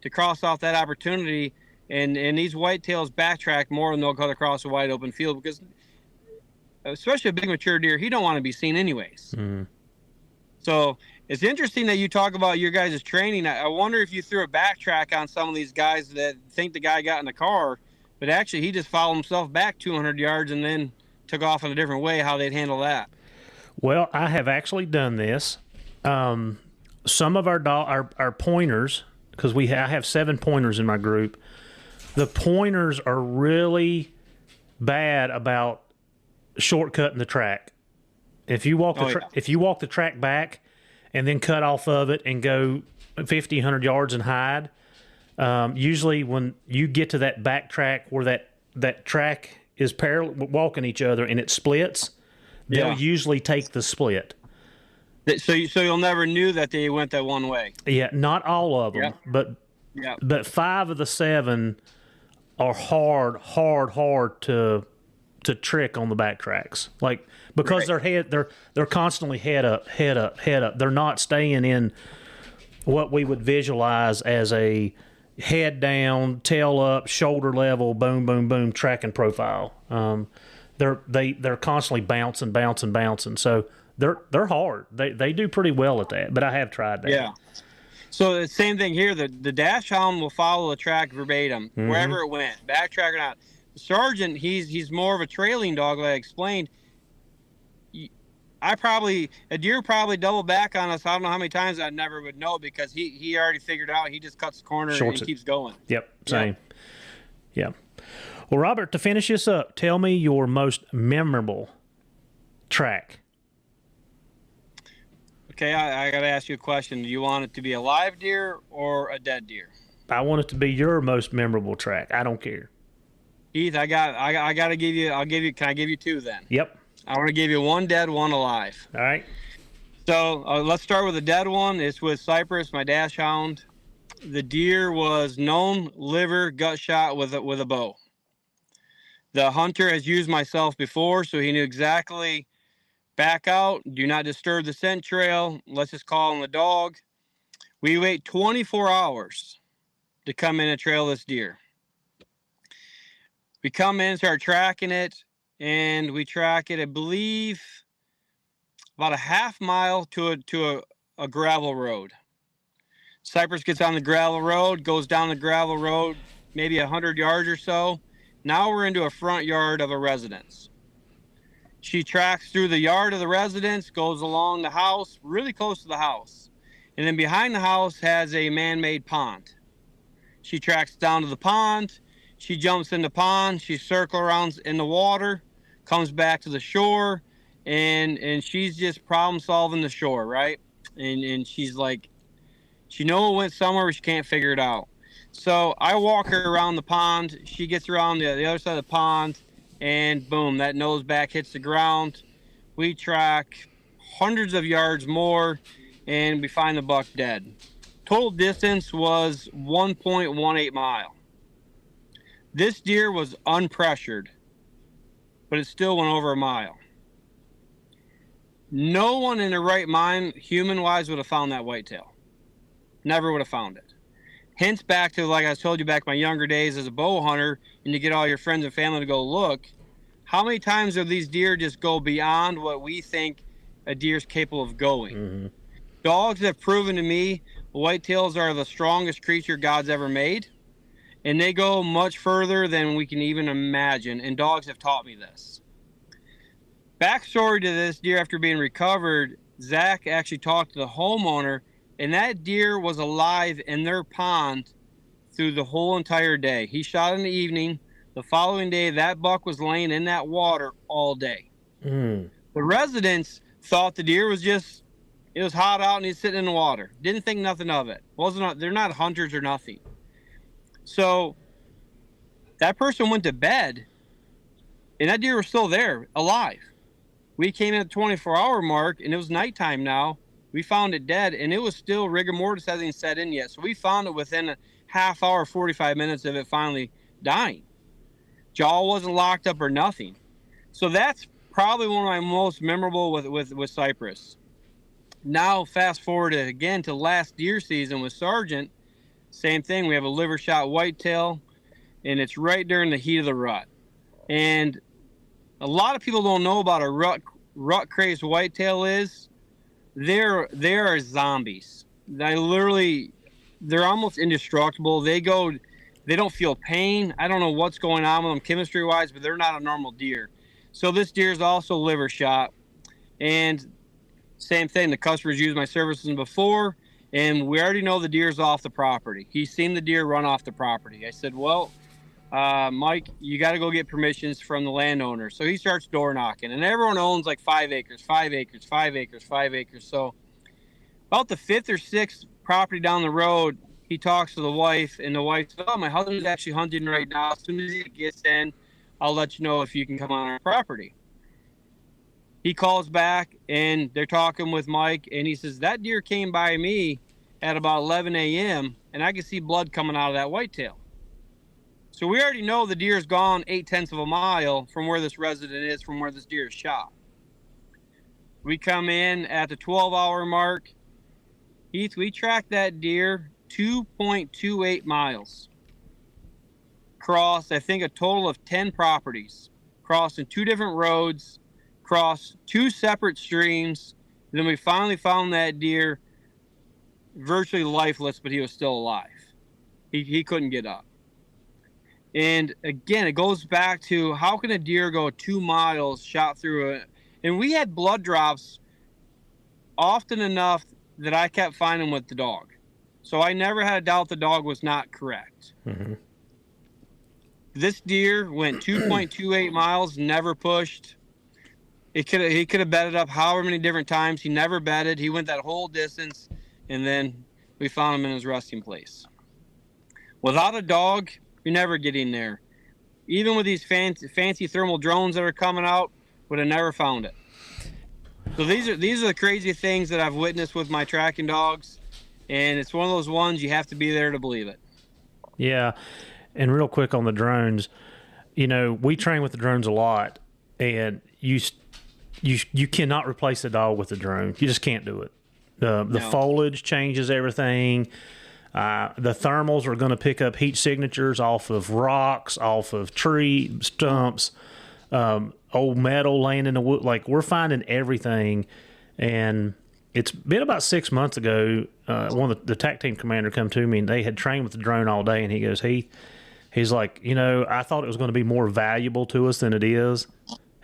to cross off that opportunity. And these whitetails backtrack more than they'll cut across a wide open field, because especially a big mature deer, he don't want to be seen anyways. So it's interesting that you talk about your guys' training. I wonder if you threw a backtrack on some of these guys that think the guy got in the car, but actually he just followed himself back 200 yards and then took off in a different way, how they'd handle that. Well, I have actually done this. Some of our pointers, because I have 7 pointers in my group. The pointers are really bad about shortcutting the track. If you walk if you walk the track back and then cut off of it and go 50, 100 yards and hide, usually when you get to that back track where that track is parallel walking each other and it splits, they'll usually take the split. So you'll never knew that they went that one way. Yeah, not all of them, but 5 of the 7 are hard to trick on the back tracks. Like, because they're constantly head up. They're not staying in what we would visualize as a head down, tail up, shoulder level, boom, boom, boom, tracking profile. They're constantly bouncing. So they're hard. They do pretty well at that, but I have tried that. Yeah. So the same thing here. The dash hound will follow the track verbatim, wherever it went, backtrack or not. The sergeant, he's more of a trailing dog, like I explained. A deer probably doubled back on us. I don't know how many times I never would know, because he already figured out. He just cuts the corner and he keeps going. Yep, same. Yeah. Well, Robert, to finish this up, tell me your most memorable track. Okay, I got to ask you a question. Do you want it to be a live deer or a dead deer? I want it to be your most memorable track. I don't care. Heath, I got to give you. Can I give you 2 then? Yep. I want to give you 1 dead, 1 alive. All right. So let's start with the dead one. It's with Cypress, my dash hound. The deer was known liver gut shot with a bow. The hunter has used myself before, so he knew exactly. Back out, do not disturb the scent trail. Let's just call on the dog. We wait 24 hours to come in and trail this deer. We come in, start tracking it, and we track it, I believe, about a half mile to a gravel road. Cypress gets on the gravel road, goes down the gravel road, maybe 100 yards or so. Now we're into a front yard of a residence. She tracks through the yard of the residence, goes along the house, really close to the house. And then behind the house has a man-made pond. She tracks down to the pond. She jumps in the pond. She circles around in the water, comes back to the shore, and she's just problem solving the shore, right? And she's like, she knows it went somewhere, but she can't figure it out. So I walk her around the pond. She gets around the other side of the pond. And boom, that nose back hits the ground. We track hundreds of yards more, and we find the buck dead. Total distance was 1.18 mile. This deer was unpressured, but it still went over a mile. No one in their right mind, human-wise, would have found that whitetail. Never would have found it. Hence back to, like I told you back in my younger days as a bow hunter, and to get all your friends and family to go look, how many times do these deer just go beyond what we think a deer's capable of going? Mm-hmm. Dogs have proven to me whitetails are the strongest creature God's ever made, and they go much further than we can even imagine, and dogs have taught me this. Backstory to this deer after being recovered, Zach actually talked to the homeowner, and that deer was alive in their pond through the whole entire day. He shot in the evening. The following day, that buck was laying in that water all day. Mm. The residents thought the deer was it was hot out and he's sitting in the water. Didn't think nothing of it. They're not hunters or nothing. So that person went to bed, and that deer was still there, alive. We came in at the 24-hour mark, and it was nighttime now. We found it dead, and it was still rigor mortis hasn't set in yet. So we found it within a half hour, 45 minutes of it finally dying. Jaw wasn't locked up or nothing. So that's probably one of my most memorable with Cypress. Now, fast forward again to last deer season with Sergeant. Same thing. We have a liver shot whitetail, and it's right during the heat of the rut. And a lot of people don't know about a rut crazed whitetail is. They are zombies. They're almost indestructible. They don't feel pain. I don't know what's going on with them chemistry wise, but they're not a normal deer. So this deer is also liver shot. And same thing, the customer's used my services before, and we already know the deer's off the property. He's seen the deer run off the property. I said, well, Mike, you got to go get permissions from the landowner. So he starts door knocking, and everyone owns like 5 acres, 5 acres, 5 acres, 5 acres. So about the 5th or 6th property down the road, he talks to the wife, and the wife says, "Oh, my husband's actually hunting right now. As soon as he gets in, I'll let you know if you can come on our property." He calls back, and they're talking with Mike, and he says, "That deer came by me at about 11 a.m., and I can see blood coming out of that whitetail." So we already know the deer's gone 0.8 of a mile from where this resident is, from where this deer is shot. We come in at the 12-hour mark. Heath, we tracked that deer 2.28 miles. Crossed, I think, a total of 10 properties. Crossing 2 different roads. Crossed 2 separate streams. And then we finally found that deer virtually lifeless, but he was still alive. He couldn't get up. And again, it goes back to, how can a deer go 2 miles shot through it? And we had blood drops often enough that I kept finding with the dog. So I never had a doubt the dog was not correct. Mm-hmm. This deer went 2.28 miles, never pushed. He could have bedded up however many different times. He never bedded. He went that whole distance, and then we found him in his resting place. Without a dog, you're never getting there. Even with these fancy thermal drones that are coming out, would have never found it. So these are the crazy things that I've witnessed with my tracking dogs, and it's one of those ones you have to be there to believe it. Yeah, and real quick on the drones, we train with the drones a lot, and you cannot replace the dog with a drone. You just can't do it. The foliage changes everything. The thermals are going to pick up heat signatures off of rocks, off of tree stumps, old metal laying in the wood. Like, we're finding everything. And it's been about 6 months ago, one of the TAC team commander come to me, and they had trained with the drone all day, and he goes, he's like, I thought it was going to be more valuable to us than it is.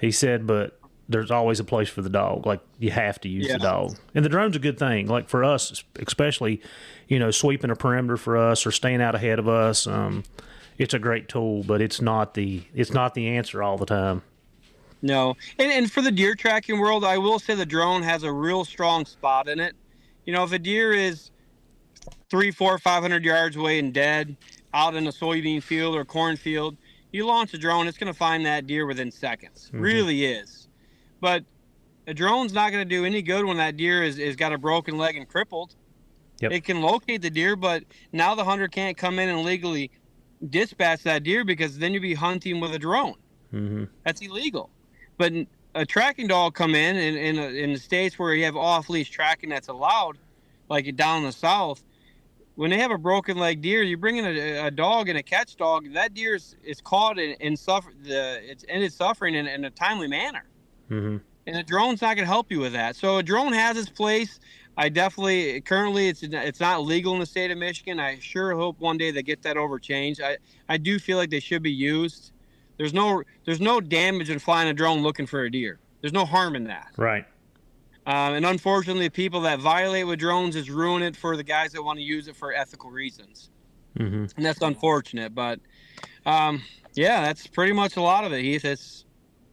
He said, but there's always a place for the dog. Like, you have to use the dog. And the drone's a good thing. Like, for us, especially, sweeping a perimeter for us or staying out ahead of us, it's a great tool, but it's not the answer all the time. No. And for the deer tracking world, I will say the drone has a real strong spot in it. If a deer is 300, 400, 500 yards away and dead out in a soybean field or cornfield, you launch a drone, it's going to find that deer within seconds. Mm-hmm. Really is. But a drone's not going to do any good when that deer is got a broken leg and crippled. Yep. It can locate the deer, but now the hunter can't come in and legally dispatch that deer, because then you'd be hunting with a drone. Mm-hmm. That's illegal. But a tracking dog come in the states where you have off-leash tracking that's allowed, like down in the south, when they have a broken leg deer, you bring in a dog and a catch dog, that deer is caught and it's ended suffering in a timely manner. Mm-hmm. And a drone's not going to help you with that. So a drone has its place. Currently it's not legal in the state of Michigan. I sure hope one day they get that overchanged. I do feel like they should be used. There's no damage in flying a drone looking for a deer. There's no harm in that. Right. And unfortunately, the people that violate with drones is ruin it for the guys that want to use it for ethical reasons. Mm-hmm. And that's unfortunate. But that's pretty much a lot of it, Heath. It's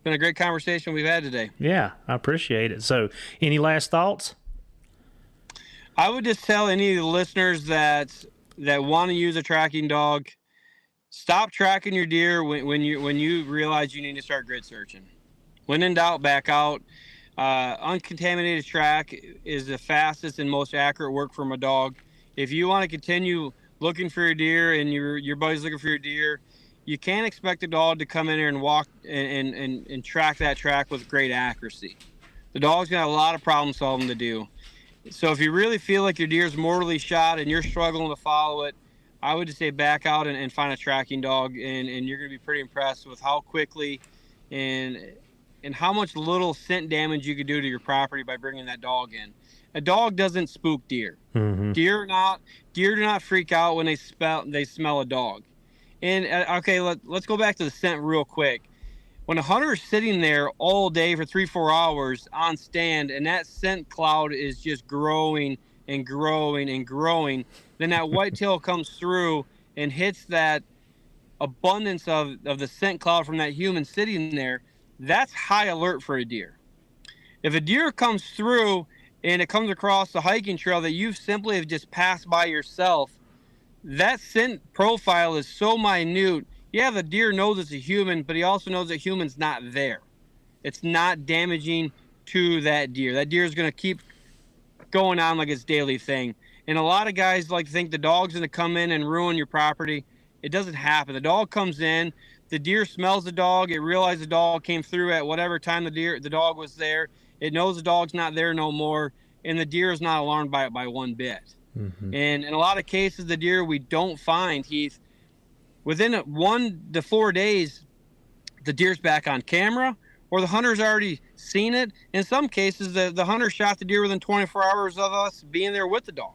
been a great conversation we've had today. Yeah, I appreciate it. So, any last thoughts? I would just tell any of the listeners that want to use a tracking dog, stop tracking your deer when you realize you need to start grid searching. When in doubt, back out. Uncontaminated track is the fastest and most accurate work from a dog. If you want to continue looking for your deer and your buddy's looking for your deer, you can't expect a dog to come in here and walk and track that track with great accuracy. The dog's got a lot of problem solving to do. So if you really feel like your deer's mortally shot and you're struggling to follow it, I would just say back out and find a tracking dog, and you're going to be pretty impressed with how quickly and how much little scent damage you could do to your property by bringing that dog in. A dog doesn't spook deer. Mm-hmm. Deer do not freak out when they smell a dog. And okay, let's go back to the scent real quick. When a hunter is sitting there all day for 3-4 hours on stand, and that scent cloud is just growing and growing and growing, then that whitetail comes through and hits that abundance of the scent cloud from that human sitting there, that's high alert for a deer. If a deer comes through and it comes across the hiking trail that you simply have just passed by yourself, that scent profile is so minute. Yeah, the deer knows it's a human, but he also knows that human's not there. It's not damaging to that deer. That deer is going to keep going on like its daily thing. And a lot of guys like to think the dog's going to come in and ruin your property. It doesn't happen. The dog comes in, the deer smells the dog, it realizes the dog came through at whatever time the dog was there. It knows the dog's not there no more, and the deer is not alarmed by it by one bit. Mm-hmm. And in a lot of cases, the deer we don't find, Heath, within 1 to 4 days, the deer's back on camera, or the hunter's already seen it. In some cases, the hunter shot the deer within 24 hours of us being there with the dog.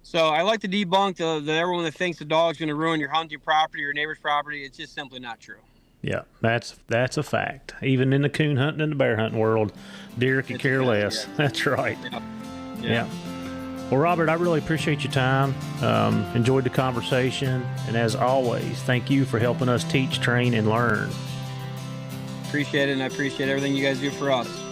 So I like to debunk that everyone that thinks the dog's going to ruin your hunting property or your neighbor's property. It's just simply not true. Yeah, that's a fact. Even in the coon hunting and the bear hunting world, deer could care less. Yeah. That's right. Yeah. Well, Robert, I really appreciate your time. Enjoyed the conversation. And as always, thank you for helping us teach, train, and learn. Appreciate it, and I appreciate everything you guys do for us.